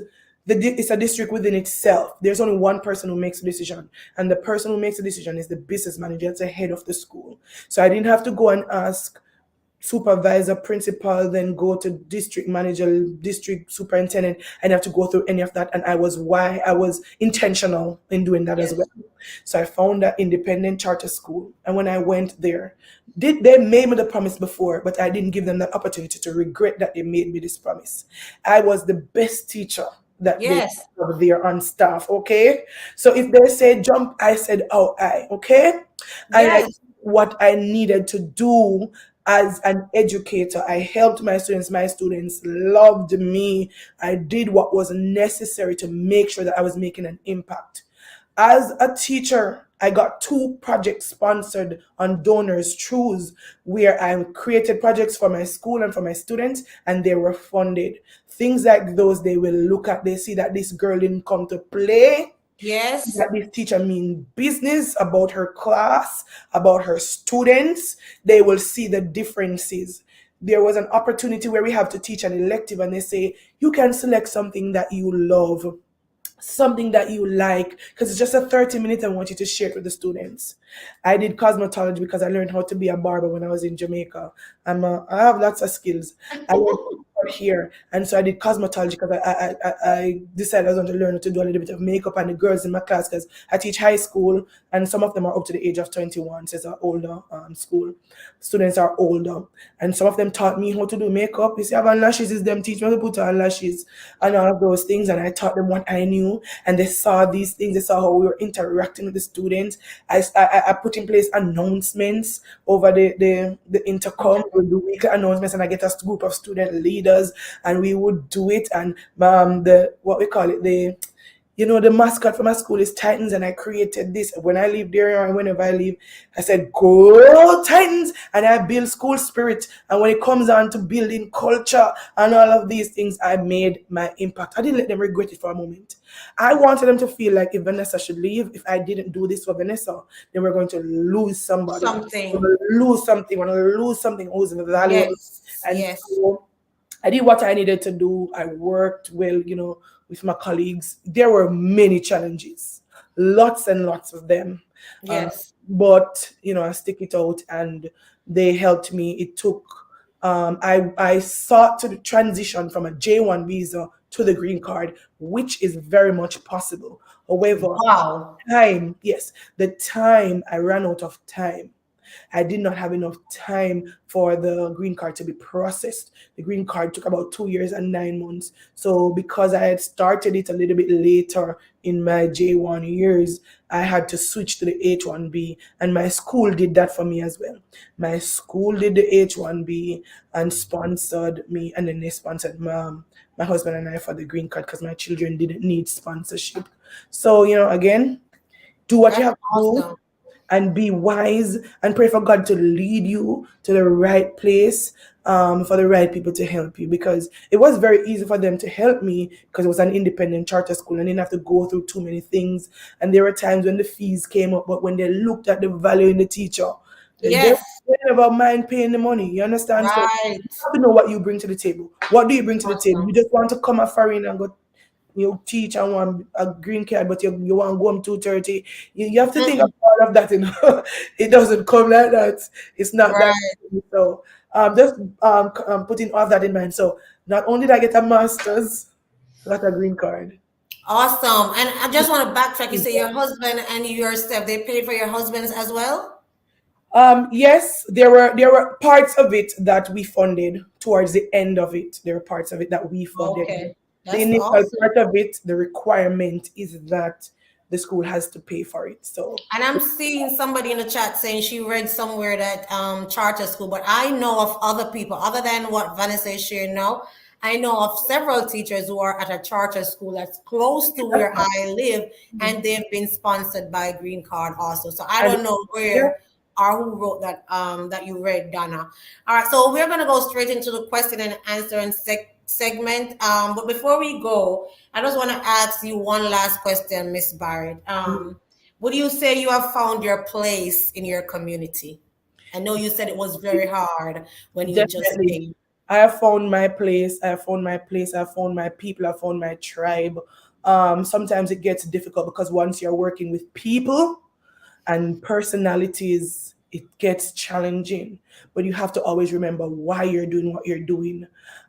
it's a district within itself. There's only one person who makes a decision, and the person who makes a decision is the business manager, it's the head of the school. So I didn't have to go and ask supervisor, principal, then go to district manager, district superintendent, and have to go through any of that. And I was intentional in doing that as Yes. well. So I found that independent charter school. And when I went there, they made me the promise before, but I didn't give them the opportunity to regret that they made me this promise. I was the best teacher that they Yes. have there on staff, okay? So if they say jump, I said oh I, okay? And I did Yes. what I needed to do as an educator. I helped my students. My students loved me. I did what was necessary to make sure that I was making an impact. As a teacher, I got 2 projects sponsored on donors' truths where I created projects for my school and for my students, and they were funded. Things like those, they will look at, they see that this girl didn't come to play, Yes. that this teacher mean business about her class, about her students. They will see the differences. There was an opportunity where we have to teach an elective, and they say, you can select something that you love, something that you like, because it's just a 30 minutes. I want you to share it with the students. I did cosmetology because I learned how to be a barber when I was in Jamaica. I have lots of skills. I learned out here, and so I did cosmetology because I decided I was going to learn how to do a little bit of makeup. And the girls in my class, because I teach high school, and some of them are up to the age of 21, so it's an older school. Students are older, and some of them taught me how to do makeup. You see, I have on lashes, is them teach me how to put on lashes and all of those things, and I taught them what I knew, and they saw these things. They saw how we were interacting with the students. I put in place announcements over the intercom. We would do weekly announcements, and I get a group of student leaders, and we would do it. And the what we call it, the mascot for my school is Titans, and I created this. When I leave there and whenever I leave, I said, go Titans, and I build school spirit. And when it comes on to building culture and all of these things, I made my impact. I didn't let them regret it for a moment. I wanted them to feel like if Venessa should leave, if I didn't do this for Venessa, then we're going to lose somebody. We're Something. going to lose something. We're going to lose something who's valuable. Yes. And Yes. so I did what I needed to do. I worked well, with my colleagues. There were many challenges, lots and lots of them. Uh, Yes. but I stick it out, and they helped me. It took I sought to transition from a J1 visa to the green card, which is very much possible. However, Wow. yes, the time, I ran out of time. I did not have enough time for the green card to be processed. The green card took about 2 years and 9 months. So because I had started it a little bit later in my J1 years, I had to switch to the H1B, and my school did that for me as well. My school did the H1B and sponsored me, and then they sponsored my husband and I for the green card because my children didn't need sponsorship. So, again, do what you That's have to do awesome. and be wise and pray for God to lead you to the right place, for the right people to help you, because it was very easy for them to help me because it was an independent charter school and I didn't have to go through too many things. And there were times when the fees came up, but when they looked at the value in the teacher, they Yes. never mind paying the money. You understand? So Right. you have to know what you bring to the table. What do you bring to the table? Awesome. You just want to come a foreign and go teach and want a green card, but you want to go home 2:30. You have to think of Mm-mm. all of that. It doesn't come like that. It's not that Right. easy. So just putting all of that in mind. So not only did I get a master's, I got a green card. Awesome. And I just want to backtrack. You say your husband and yourself, they paid for your husbands as well? Yes, there were parts of it that we funded towards the end of it. There were parts of it that we funded. Okay. The That's initial awesome. part of it, the requirement is that the school has to pay for it. So And I'm seeing somebody in the chat saying she read somewhere that charter school, but I know of other people other than what Vanessa is sharing now. I know of several teachers who are at a charter school that's close to where I live, and they've been sponsored by Green Card also. So I And don't know yeah, where or who wrote that that you read, Donna. All right, so we're gonna go straight into the question and answer and segment. But before we go, I just want to ask you one last question, Miss Barrett. Would you say you have found your place in your community? I know you said it was very hard when you just definitely. came. I have found my place. I have found my place. I have found my people. I found my tribe. Sometimes it gets difficult because once you're working with people and personalities, it gets challenging. But you have to always remember why you're doing what you're doing.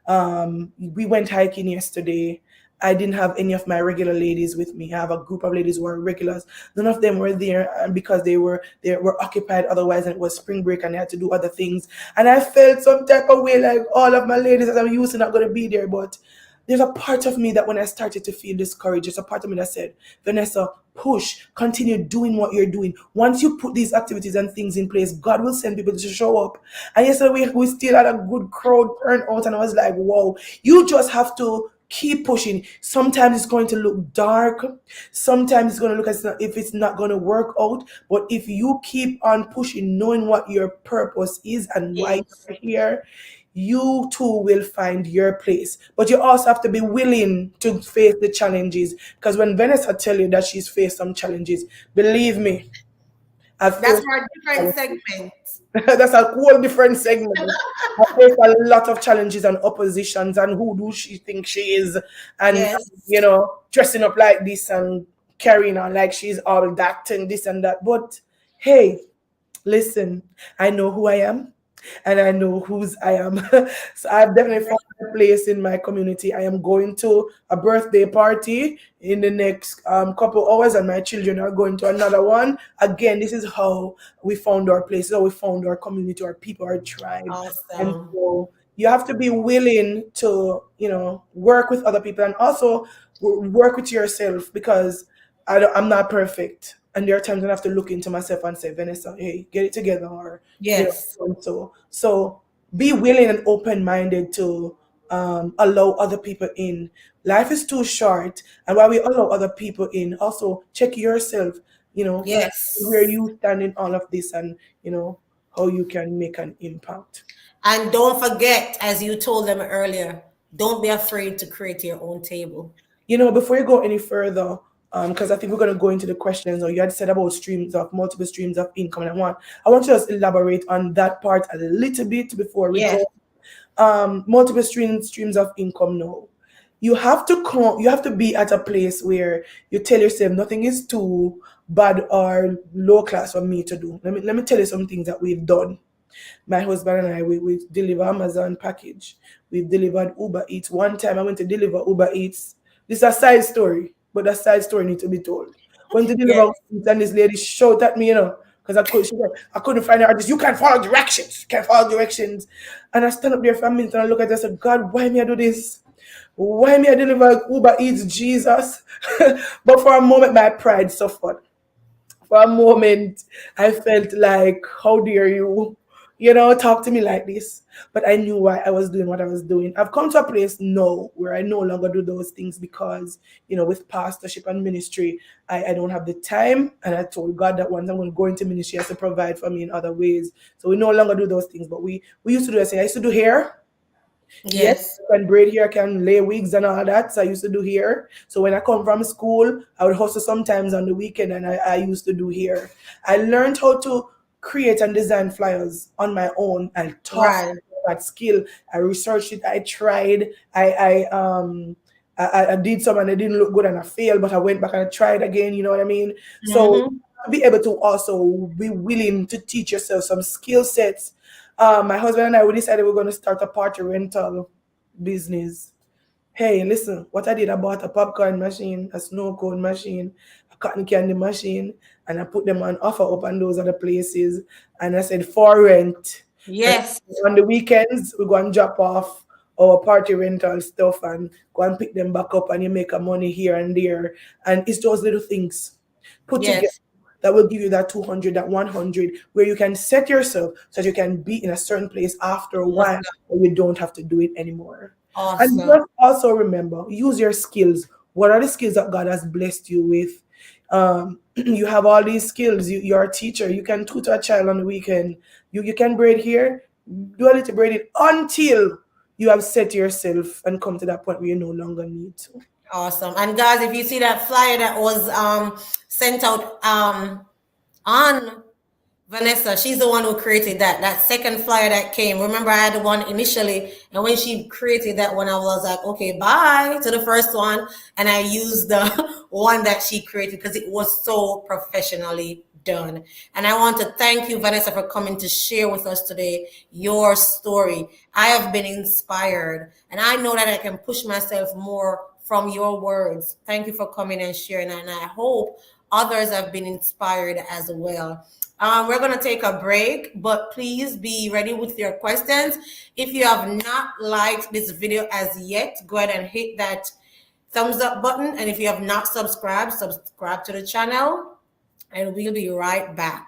We went hiking yesterday. I didn't have any of my regular ladies with me. I have a group of ladies who are regulars. None of them were there because they were occupied otherwise, and it was spring break and they had to do other things. And I felt some type of way like all of my ladies that I'm used to not going to be there. But there's a part of me that when I started to feel discouraged, there's a part of me that said, Vanessa, push, continue doing what you're doing. Once you put these activities and things in place, God will send people to show up. And yesterday we still had a good crowd turn out, and I was like, whoa, you just have to keep pushing. Sometimes it's going to look dark. Sometimes it's going to look as if it's not going to work out. But if you keep on pushing, knowing what your purpose is and why Yes. you're here, you too will find your place. But you also have to be willing to face the challenges. Because when Vanessa tell you that she's faced some challenges, believe me, I've That's faced for a different segment. that's a whole different segment. I face a lot of challenges and oppositions, and who do she think she is, and Yes. dressing up like this and carrying on like she's all that and this and that. But hey, listen, I know who I am and I know whose I am. So I've definitely found a place in my community. I am going to a birthday party in the next couple hours, and my children are going to another one. Again, this is how we found our place, how we found our community, our people, our tribe. And Awesome. so you have to be willing to, work with other people and also work with yourself because I'm not perfect. And there are times when I have to look into myself and say, Vanessa, hey, get it together, or Yes. and so be willing and open minded to allow other people in. Life is too short, and while we allow other people in, also check yourself. Where Yes. you stand in all of this, and how you can make an impact. And don't forget, as you told them earlier, don't be afraid to create your own table. Before you go any further, because I think we're going to go into the questions, or you had said about multiple streams of income, and I want to just elaborate on that part a little bit before we Yes. go. Multiple streams of income now. You have to be at a place where you tell yourself nothing is too bad or low class for me to do. Let me tell you some things that we've done. My husband and I, we deliver Amazon package. We've delivered Uber Eats. One time I went to deliver Uber Eats. This is a side story, but that side story needs to be told. Went to deliver Uber Yes. Eats, and this lady shouted at me, because I couldn't find her address. You can't follow directions. You can't follow directions. And I stand up there for a minute and I look at her and I said, God, why me I do this? Why me I deliver Uber Eats, Jesus? But for a moment, my pride suffered. For a moment, I felt like, how dare you, talk to me like this? But I knew why I was doing what I was doing. I've come to a place now where I no longer do those things because, with pastorship and ministry, I don't have the time. And I told God that once I'm going to go into ministry, He has to provide for me in other ways. So we no longer do those things. But we used to do that thing. I used to do hair. Yes, Yes. I can braid hair, I can lay wigs and all that. So I used to do hair. So when I come from school, I would hustle sometimes on the weekend, and I used to do hair. I learned how to create and design flyers on my own. I taught Right. that skill. I researched it. I tried. I did some and it didn't look good and I failed, but I went back and I tried again. You know what I mean? So Mm-hmm. be able to also be willing to teach yourself some skill sets. My husband and I, we decided we're going to start a party rental business. Hey, listen, what I did, I bought a popcorn machine, a snow cone machine, a cotton candy machine, and I put them on offer up on those other places. And I said, for rent. And Yes. on the weekends, we go and drop off our party rental stuff and go and pick them back up, and you make a money here and there. And it's those little things put together Yes. that will give you that 200, that 100, where you can set yourself so that you can be in a certain place after a while, where you don't have to do it anymore. And Awesome. just also remember, use your skills. What are the skills that God has blessed you with? You have all these skills. You're a teacher. You can tutor a child on the weekend. You can braid here, do a little braiding until you have set yourself and come to that point where you no longer need to. Awesome. And guys, if you see that flyer that was sent out on Venessa, she's the one who created that second flyer that came. Remember, I had the one initially, and when she created that one, I was like, okay, bye to the first one, and I used the one that she created because it was so professionally done. And I want to thank you, Vanessa, for coming to share with us today your story. I have been inspired, and I know that I can push myself more from your words. Thank you for coming and sharing, and I hope others have been inspired as well. We're going to take a break, but please be ready with your questions. If you have not liked this video as yet, go ahead and hit that thumbs up button. And if you have not subscribed, subscribe to the channel, and we'll be right back.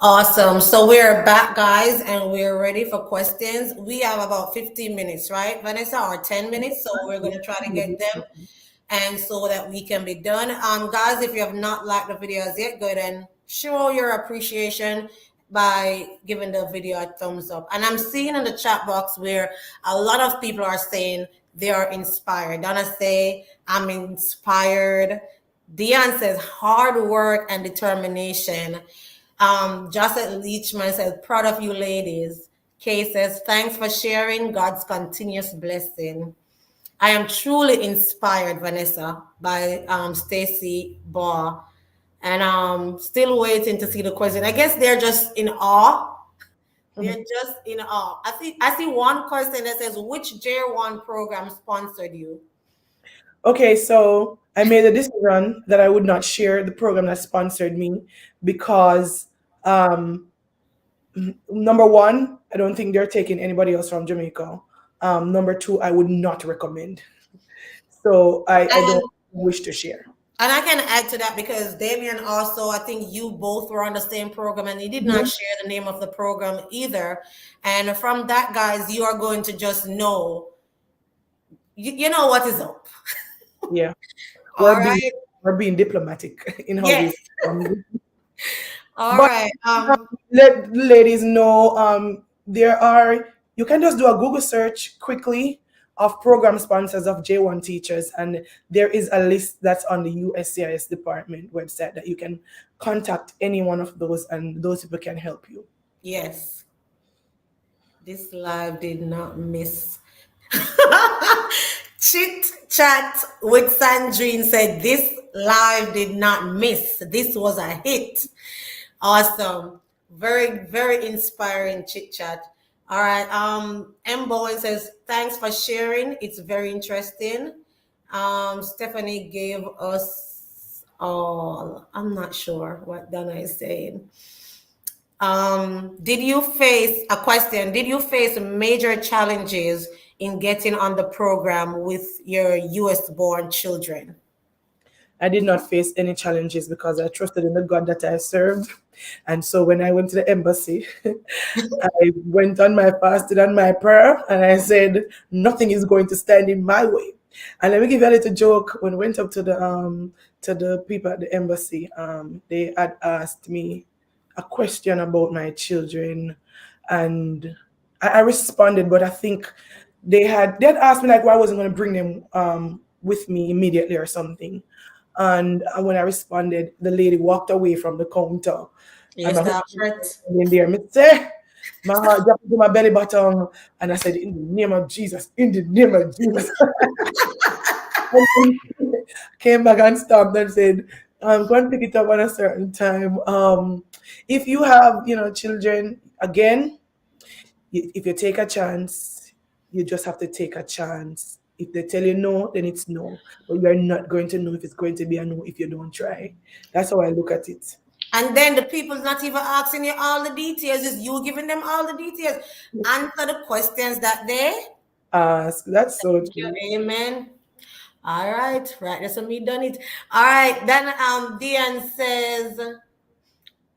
Awesome. So we're back, guys, and we're ready for questions. We have about 15 minutes, right, Vanessa, or 10 minutes. So we're going to try to get them and so that we can be done. Guys, if you have not liked the video as yet, go ahead and show your appreciation by giving the video a thumbs up. And I'm seeing in the chat box where a lot of people are saying they are inspired. Donna say, I'm inspired. Dion says hard work and determination. Josette Leachman says, proud of you ladies. Kay says, thanks for sharing. God's continuous blessing. I am truly inspired, Vanessa, by Stacy Barr. And still waiting to see the question. I guess they're just in awe. They're just in awe. I see one question that says, which J1 program sponsored you? Okay, so I made a decision that I would not share the program that sponsored me because number one, I don't think they're taking anybody else from Jamaica. Number two, I would not recommend. So I don't wish to share. And I can add to that because Damien also, I think you both were on the same program and he did not share the name of the program either. And from that, guys, you are going to just know, you know what is up. Yeah. All We're being diplomatic in how yes. we All but right. let the ladies know you can just do a Google search quickly of program sponsors of J1 teachers, and there is a list that's on the USCIS department website that you can contact any one of those, and those people can help you. Yes. This live did not miss. Chit chat with Sandrine said this live did not miss. This was a hit. Awesome. Very, very inspiring chit chat. All right. M. Bowen says, thanks for sharing. It's very interesting. Stephanie gave us all. I'm not sure what Donna is saying. Did you face major challenges in getting on the program with your US born children? I did not face any challenges because I trusted in the God that I served. And so when I went to the embassy, I went on my fasting and my prayer, and I said, nothing is going to stand in my way. And let me give you a little joke. When I went up to the people at the embassy, they had asked me a question about my children, and I responded, but I think they had asked me like why I wasn't going to bring them with me immediately or something. And when I responded, the lady walked away from the counter. Yes, And my Barrett. in there, me say, my heart dropped into my belly button, and I said, "In the name of Jesus, in the name of Jesus." Came back and stopped and said, "I'm going to pick it up at a certain time." If you have, children, again, if you take a chance, you just have to take a chance. If they tell you no, then it's no. But you're not going to know if it's going to be a no if you don't try. That's how I look at it. And then the people's not even asking you all the details, it's you giving them all the details. Answer the questions that they Ask. That's so thank you. true. Amen. All right, right. That's what me done it. All right. Then Diane says,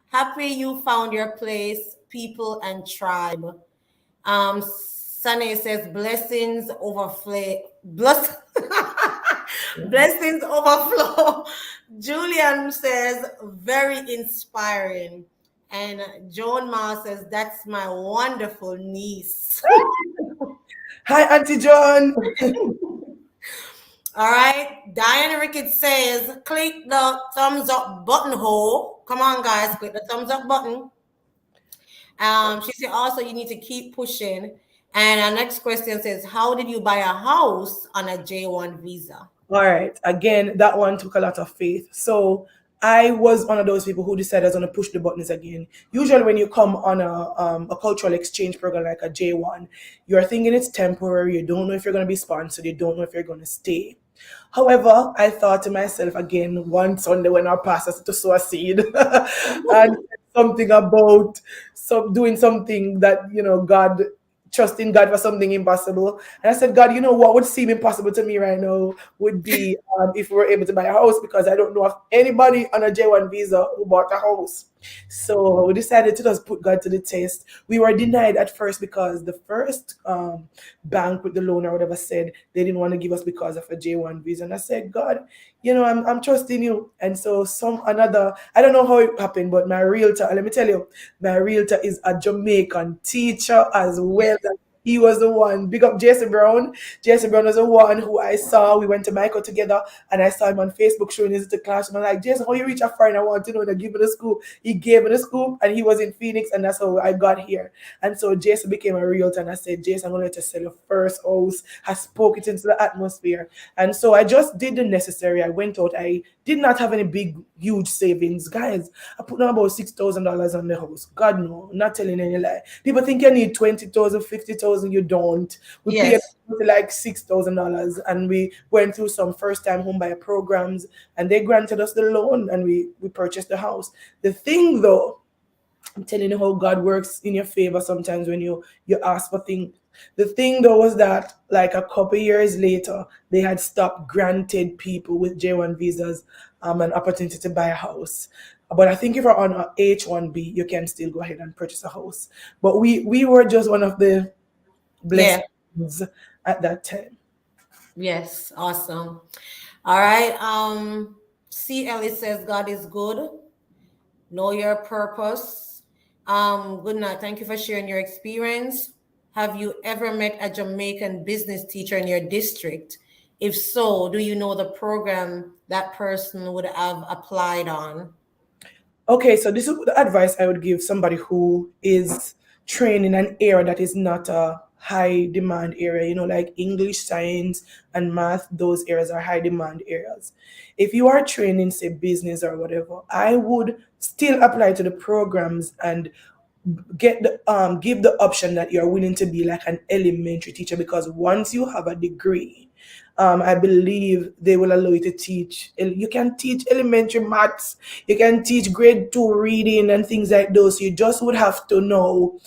happy you found your place, people and tribe. Sunny says blessings overflow. Blessings overflow. Julian says very inspiring. And Joan Ma says that's my wonderful niece. Hi, Auntie John. All right. Diana Ricketts says click the thumbs up button hole. Come on, guys, click the thumbs up button. She said also you need to keep pushing. And our next question says, how did you buy a house on a J1 visa? All right. Again, that one took a lot of faith. So I was one of those people who decided I was going to push the buttons again. Usually, when you come on a cultural exchange program like a J1, you're thinking it's temporary. You don't know if you're going to be sponsored. You don't know if you're going to stay. However, I thought to myself again one Sunday when our pastor said to sow a seed and something about doing something that God, trusting God for something impossible. And I said, God, what would seem impossible to me right now would be if we were able to buy a house, because I don't know of anybody on a J1 visa who bought a house. So we decided to just put God to the test. We were denied at first because the first bank with the loan or whatever said they didn't want to give us because of a J1 visa. And I said, God, I'm trusting you. And so I don't know how it happened, but my realtor, let me tell you, my realtor is a Jamaican teacher as well. He was the one. Big up Jason Brown. Jason Brown was the one who I saw. We went to Michael together, and I saw him on Facebook showing his to class. And I'm like, Jason, how you reach a friend? I want to know. And I give me the scoop. He gave me the scoop, and he was in Phoenix, and that's how I got here. And so Jason became a realtor, and I said, Jason, I'm going to sell your first house. I spoke it into the atmosphere. And so I just did the necessary. I went out. I did not have any big, huge savings. Guys, I put down about $6,000 on the house. God, no, not telling any lie. People think you need 20,000, 50,000. You don't. We paid Yes. like $6,000, and we went through some first-time homebuyer programs, and they granted us the loan, and we purchased the house. The thing, though, I'm telling you how God works in your favor sometimes when you ask for things. The thing though was that like a couple years later, they had stopped granted people with J1 visas an opportunity to buy a house. But I think if you're on a H1B, you can still go ahead and purchase a house. But we were just one of the Yeah. blessings at that time. Yes. Awesome. All right. C. Ellis says God is good. Know your purpose. Good night. Thank you for sharing your experience. Have you ever met a Jamaican business teacher in your district? If so, do you know the program that person would have applied on? Okay, so this is the advice I would give somebody who is trained in an area that is not a high demand area, like English, science, and math. Those areas are high demand areas. If you are trained in, say, business or whatever, I would still apply to the programs and give the option that you're willing to be like an elementary teacher, because once you have a degree, I believe they will allow you to teach. You can teach elementary maths, you can teach grade 2 reading and things like those. You just would have to know,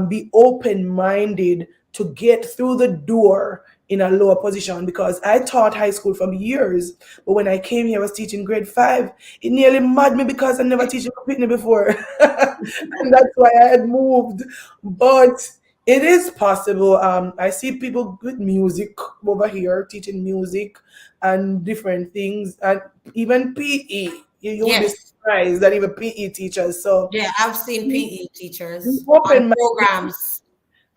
be open minded to get through the door in a lower position, because I taught high school for years, but when I came here, I was teaching grade 5. It nearly mad me because I never teach a Pitney before, and that's why I had moved. But it is possible. I see people with music over here teaching music and different things, and even PE. You would be Yes. surprised that even PE teachers. So Yeah, I've seen be PE be teachers on open minded. programs.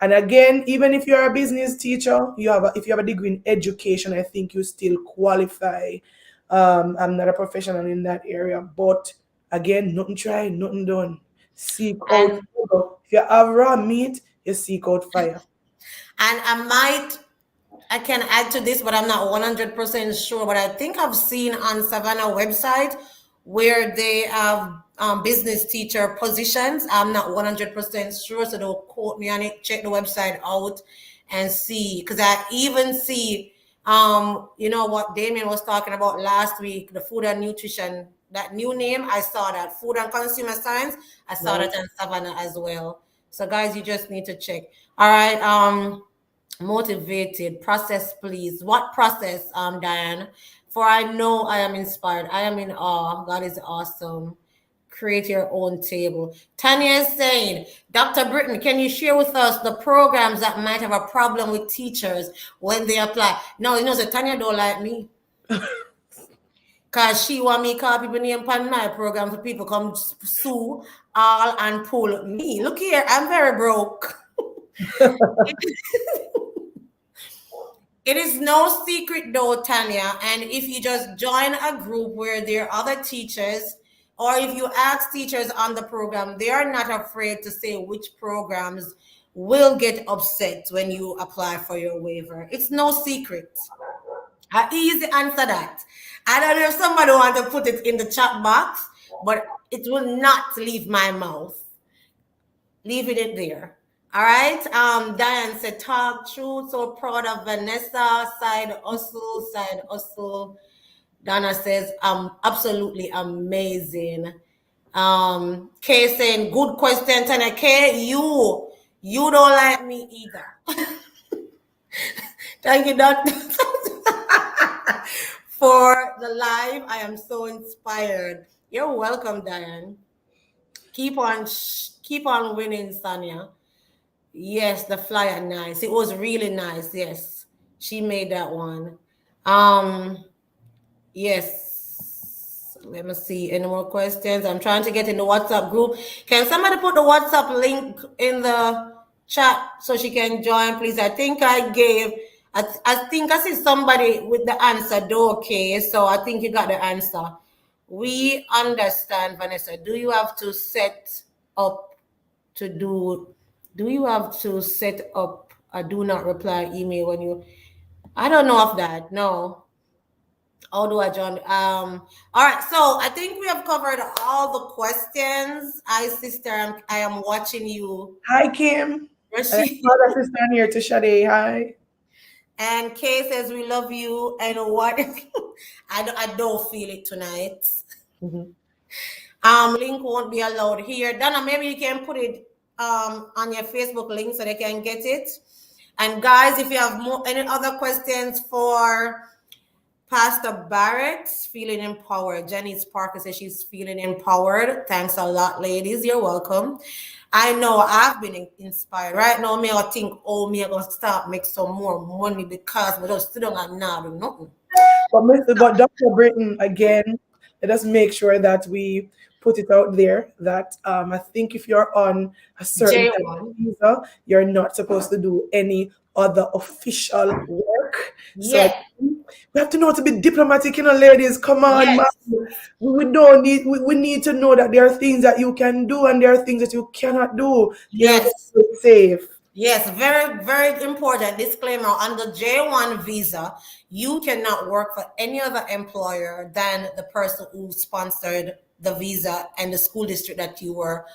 And again, even if you're a business teacher, if you have a degree in education, I think you still qualify. I'm not a professional in that area, but again, nothing tried, nothing done. Seek out And fire. If you have raw meat, you seek out fire. I can add to this, but I'm not 100% sure. But I think I've seen on Savannah website where they have business teacher positions. I'm not 100% sure, so don't quote me on it. Check the website out. and see, because I even see, you know what Damien was talking about last week, the food and nutrition, that new name, I saw that food and consumer science. I saw Right. that in Savannah as well. So guys, you just need to check. All right. Motivated process, please. What process, Diane? For I know I am inspired. I am in awe. God is awesome. Create your own table. Tanya is saying, Dr. Britton, can you share with us the programs that might have a problem with teachers when they apply? No, you know, so Tanya don't like me. Because she want me call people name on my program so people come sue all and pull me. Look here, I'm very broke. It is no secret though, Tanya. And if you just join a group where there are other teachers, or if you ask teachers on the program, they are not afraid to say which programs will get upset when you apply for your waiver. It's no secret. I easy answer that. I don't know if somebody want to put it in the chat box, but it will not leave my mouth. Leaving it there. All right. Diane said, talk truth. So proud of Venessa. Side hustle, side hustle. Donna says, absolutely amazing. Kay saying, good question, Tanya. Kay, you don't like me either. Thank you, Doctor, for the live. I am so inspired. You're welcome, Diane. Keep on winning, Sonia. Yes, the flyer, nice. It was really nice. Yes, she made that one. Yes. Let me see. Any more questions? I'm trying to get in the WhatsApp group. Can somebody put the WhatsApp link in the chat so she can join, please? I think I gave. I think I see somebody with the answer. Okay, so I think you got the answer. We understand, Vanessa. Do you have to set up to do you have to set up a do not reply email when you I don't know of that. No. How do I join? All right, so I think we have covered all the questions. Hi, sister. I am watching you. Hi, Kim. Rashid. My sister here to Sade. Hi. And Kay says we love you. And what I don't feel it tonight. Mhm. Link won't be allowed here. Donna, maybe you can put it on your Facebook link so they can get it. And guys, if you have any other questions for Pastor Barrett, feeling empowered. Janice Parker says she's feeling empowered. Thanks a lot, ladies. You're welcome. I know I've been inspired. Right now, me I think, oh, me I gonna start make some more money because we just sit down and not do nothing. But Dr. Britton, again, let us make sure that we put it out there that I think if you're on a certain type of J1. visa, you're not supposed to do any other official work. So Yeah. we have to know how to be diplomatic, ladies. Come on, Yes. man. We don't need we need to know that there are things that you can do and there are things that you cannot do. Yes. It's safe. Yes, very, very important disclaimer. On the J1 visa, you cannot work for any other employer than the person who sponsored the visa and the school district that you were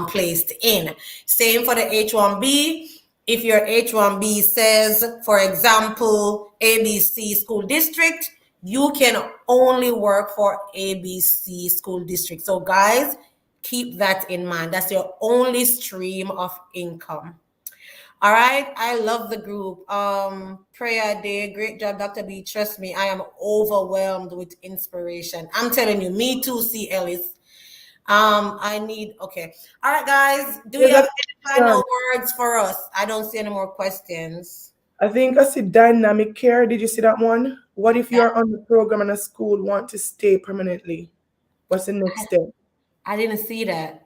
placed in. Same for the H1B. If your H1B says, for example, ABC school district, you can only work for ABC school district. So guys, keep that in mind. That's your only stream of income. All right. I love the group. Prayer day. Great job, Dr. B. Trust me, I am overwhelmed with inspiration. I'm telling you, me too, C. Ellis. I need okay. All right, guys. Do you There's have a any final words for us? I don't see any more questions. I think I see dynamic care. Did you see that one? What if you're on the program and a school want to stay permanently? What's the next step? I didn't see that.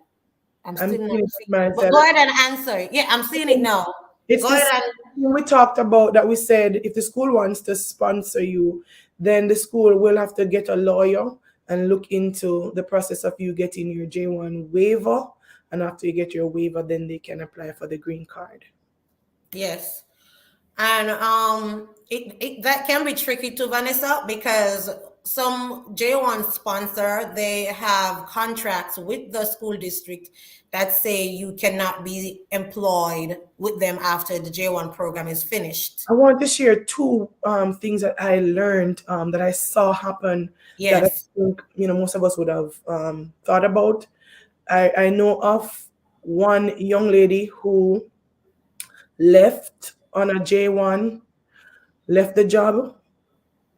I'm I'm still not seeing it seeing it. But myself. go ahead and answer. Yeah, I'm seeing it now. It's Go the ahead same and thing we talked about that we said if the school wants to sponsor you, then the school will have to get a lawyer and look into the process of you getting your J1 waiver. And after you get your waiver, then they can apply for the green card. yes. And it that can be tricky too, Vanessa, because some J1 sponsor, they have contracts with the school district that say you cannot be employed with them after the J1 program is finished. I want to share two things that I learned that I saw happen that I Yes, think most of us would have thought about. I know of one young lady who left on a J1, left the job.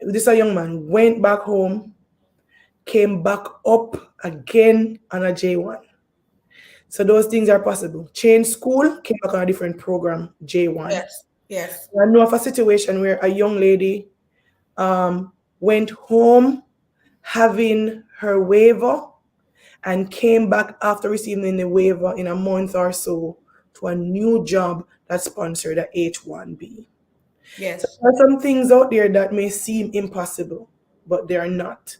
This is a young man went back home, came back up again on a J1. So those things are possible. Change school, came back on a different program, J1. yes, yes, I know of a situation where a young lady went home having her waiver and came back after receiving the waiver in a month or so to a new job that sponsored a H1B. So yes, there are some things out there that may seem impossible, but they are not.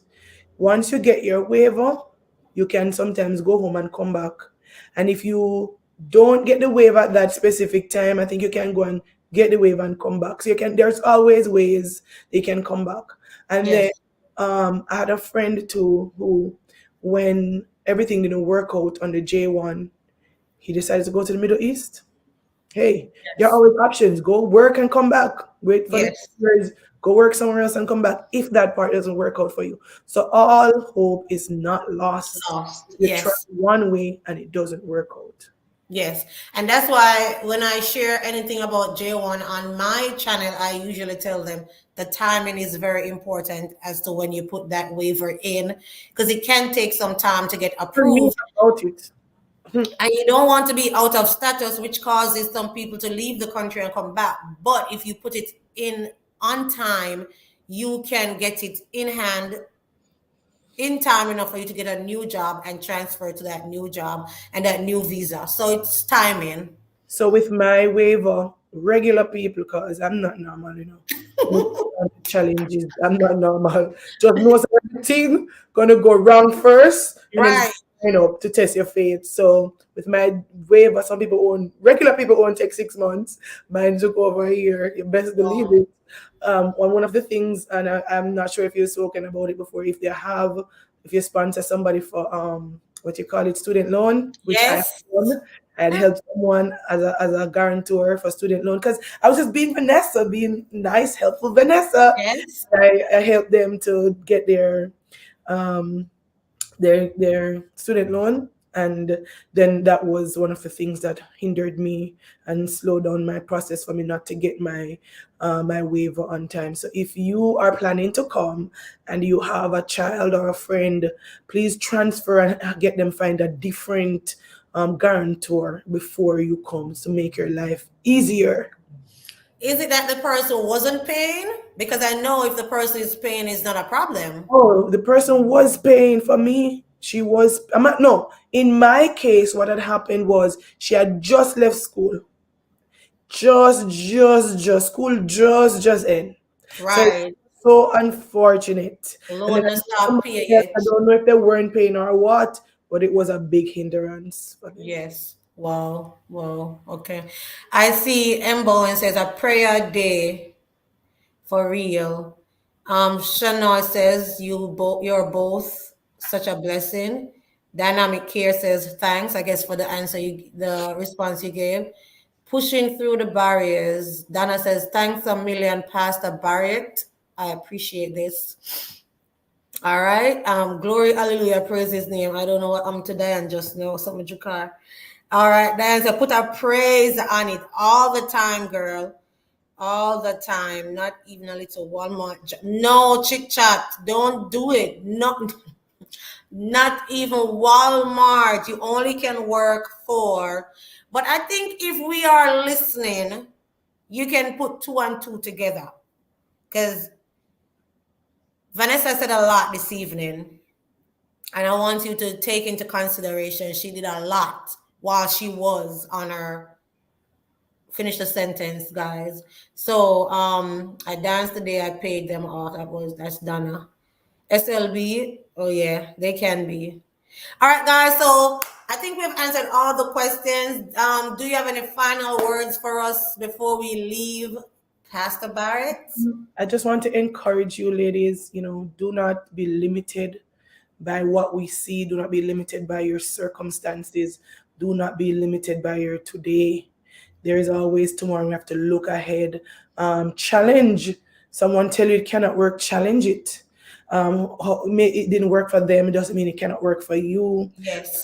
Once you get your waiver, you can sometimes go home and come back. And if you don't get the waiver at that specific time, I think you can go and get the waiver and come back. So you can. There's always ways they can come back. And then yes, I had a friend too who, when everything didn't work out on the J1, he decided to go to the Middle East. Hey, there are yes, always options. Go work and come back. Wait for the yes. papers. Go work somewhere else and come back if that part doesn't work out for you. So all hope is not lost. Lost. You try Yes. one way and it doesn't work out. Yes, and that's why when I share anything about J1 on my channel, I usually tell them the timing is very important as to when you put that waiver in, because it can take some time to get For me approved, about it. and you don't want to be out of status, which causes some people to leave the country and come back. But if you put it in on time, you can get it in hand in time enough for you to get a new job and transfer to that new job and that new visa. So it's timing. So with my waiver, regular people, because I'm not normal, when it comes to challenges, I'm not normal. Just know everything gonna go wrong first, and then Right. sign up to test your faith. So with my waiver, some people own regular people own take 6 months. Mine took over a year. You best believe Wow. it. One of the things, and I'm not sure if you've spoken about it before, if you sponsor somebody for what you call it, student loan, which I have Yes. done. I had helped someone as a guarantor for student loan because I was just being Vanessa, being nice, helpful Vanessa. Yes. I helped them to get um, their student loan, and then that was one of the things that hindered me and slowed down my process for me not to get my waiver on time. So if you are planning to come and you have a child or a friend, please transfer and get them find a different guarantor before you come to make your life easier. Is it that the person wasn't paying? Because I know if the person is paying, it's not a problem. Oh, the person was paying for me. She was, I'm not, no. In my case, what had happened was she had just left school. School just end. So it's Right. so unfortunate. And then Loan and stop somebody paying else, I it. don't know if they weren't paying or what, but it was a big hindrance for them. Yes. Wow. Wow. Okay. I see Embo and says a prayer day for real. Shanoy says you're both such a blessing. Dynamic Care says thanks, I guess, for the the response you gave. Pushing through the barriers. Dana says thanks a million, Pastor Barrett. I appreciate this. All right. Glory, hallelujah, praise his name. I don't know what I'm to Diane just now. Something you car. All right, Diane said put a praise on it all the time, girl. All the time, not even a little Walmart. No chit chat. Don't do it. No, not even Walmart. You only can work for. But I think if we are listening, you can put two and two together. Because Vanessa said a lot this evening, and I want you to take into consideration she did a lot while she was on her finish the sentence, guys. So I danced the day I paid them off. That's Donna. SLB, oh yeah, they can be. All right, guys. So I think we've answered all the questions. Do you have any final words for us before we leave Pastor Barrett? I just want to encourage you, ladies, do not be limited by what we see. Do not be limited by your circumstances. Do not be limited by your today. There is always tomorrow. We have to look ahead. Challenge. Someone tell you it cannot work, challenge it. It didn't work for them, it doesn't mean it cannot work for you. Yes.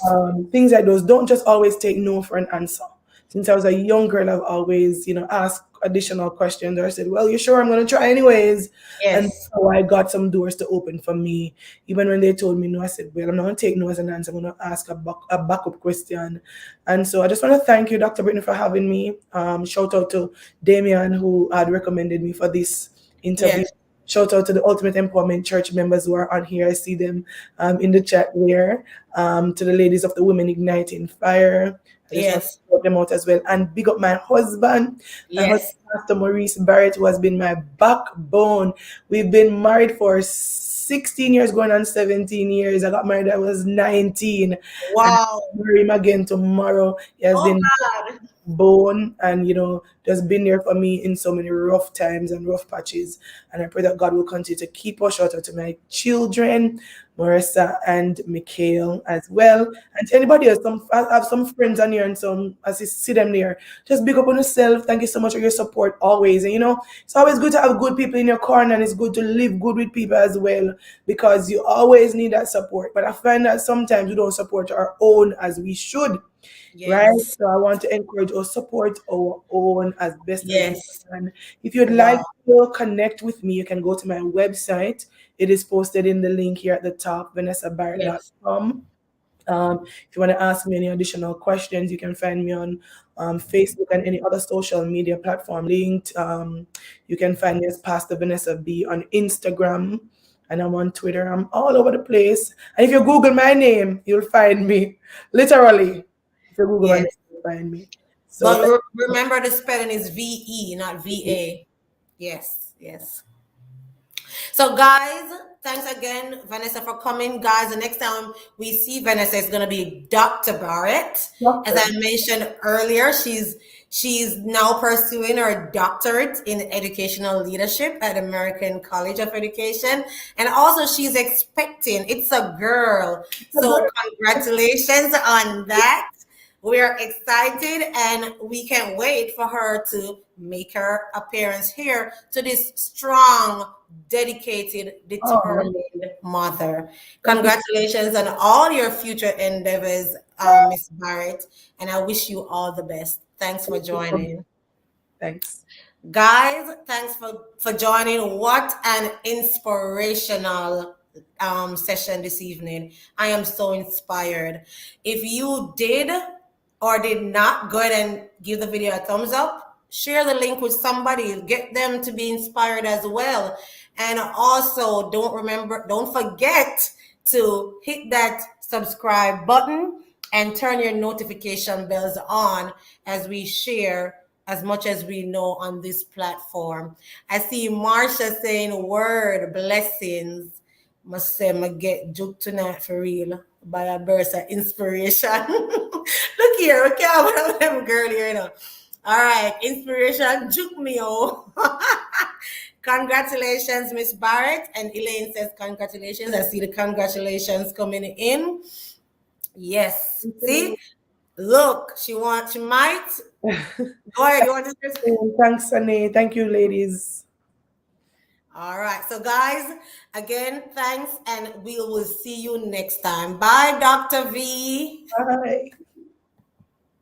Things like those. Don't just always take no for an answer. Since I was a young girl, I've always, asked additional questions, or I said, well, you sure? I'm going to try anyways. And Yes. so I got some doors to open for me. Even when they told me no, I said, well, I'm not going to take no as an answer. I'm going to ask a backup question. And so I just want to thank you, Dr. Brittany, for having me. Shout out to Damian, who had recommended me for this interview. Yes. Shout out to the Ultimate Empowerment Church members who are on here. I see them in the chat there. To the ladies of the Women Igniting Fire. I just want to Yes. shout them out as well. And big up my husband, Yes. Pastor Maurice Barrett, who has been my backbone. We've been married for 16 years, going on 17 years. I got married, I was 19. And Wow. I'll marry him again tomorrow. He has Oh been God. bone and just been there for me in so many rough times and rough patches, and I pray that God will continue to keep us. Shout out to my children, Marissa and Mikhail as well, and to anybody else. I have some friends on here, and some, as you see them there, just big up on yourself. Thank you so much for your support always. And it's always good to have good people in your corner, and it's good to live good with people as well, because you always need that support. But I find that sometimes we don't support our own as we should, right? Yes. So I want to encourage us support our own as best as we Yes. can. If you'd like Wow. to connect with me, you can go to my website. It is posted in the link here at the top, Yes. vanessabarrett.com. If you want to ask me any additional questions, you can find me on Facebook and any other social media platform linked. You can find me as Pastor Vanessa B on Instagram, and I'm on Twitter. I'm all over the place. And if you Google my name, you'll find me. Literally, if you Google my name, Yes. you'll find me. So But thank remember the spelling is VE, not you. VA. Yes. Yes. So, guys, thanks again, Vanessa, for coming. Guys, the next time we see Vanessa is going to be Dr. Barrett. As Doctor. I mentioned earlier, she's now pursuing her doctorate in educational leadership at American College of Education, and also she's expecting. It's a girl, so congratulations on that. We're excited and we can't wait for her to make her appearance here to this strong, dedicated, Oh, determined mother. thank you. Congratulations on all your future endeavors, Miss Barrett, and I wish you all the best. Thanks for joining. Thanks. Guys, thanks for joining. What an inspirational session this evening. I am so inspired. If you did or did not, go ahead and give the video a thumbs up. Share the link with somebody. Get them to be inspired as well. And also, don't forget to hit that subscribe button and turn your notification bells on as we share as much as we know on this platform. I see Marsha saying word blessings. Must say I get juke tonight for real by a burst of inspiration. Look here, okay, I'm them girl here, All right, inspiration, juke me, oh. Congratulations, Miss Barrett. And Elaine says congratulations. I see the congratulations coming in. Yes. See? Look, she might. Go ahead. You want to just Thanks, Sunny. Thank you, ladies. all right. So guys, again, thanks, and we will see you next time. Bye, Dr. V. Bye.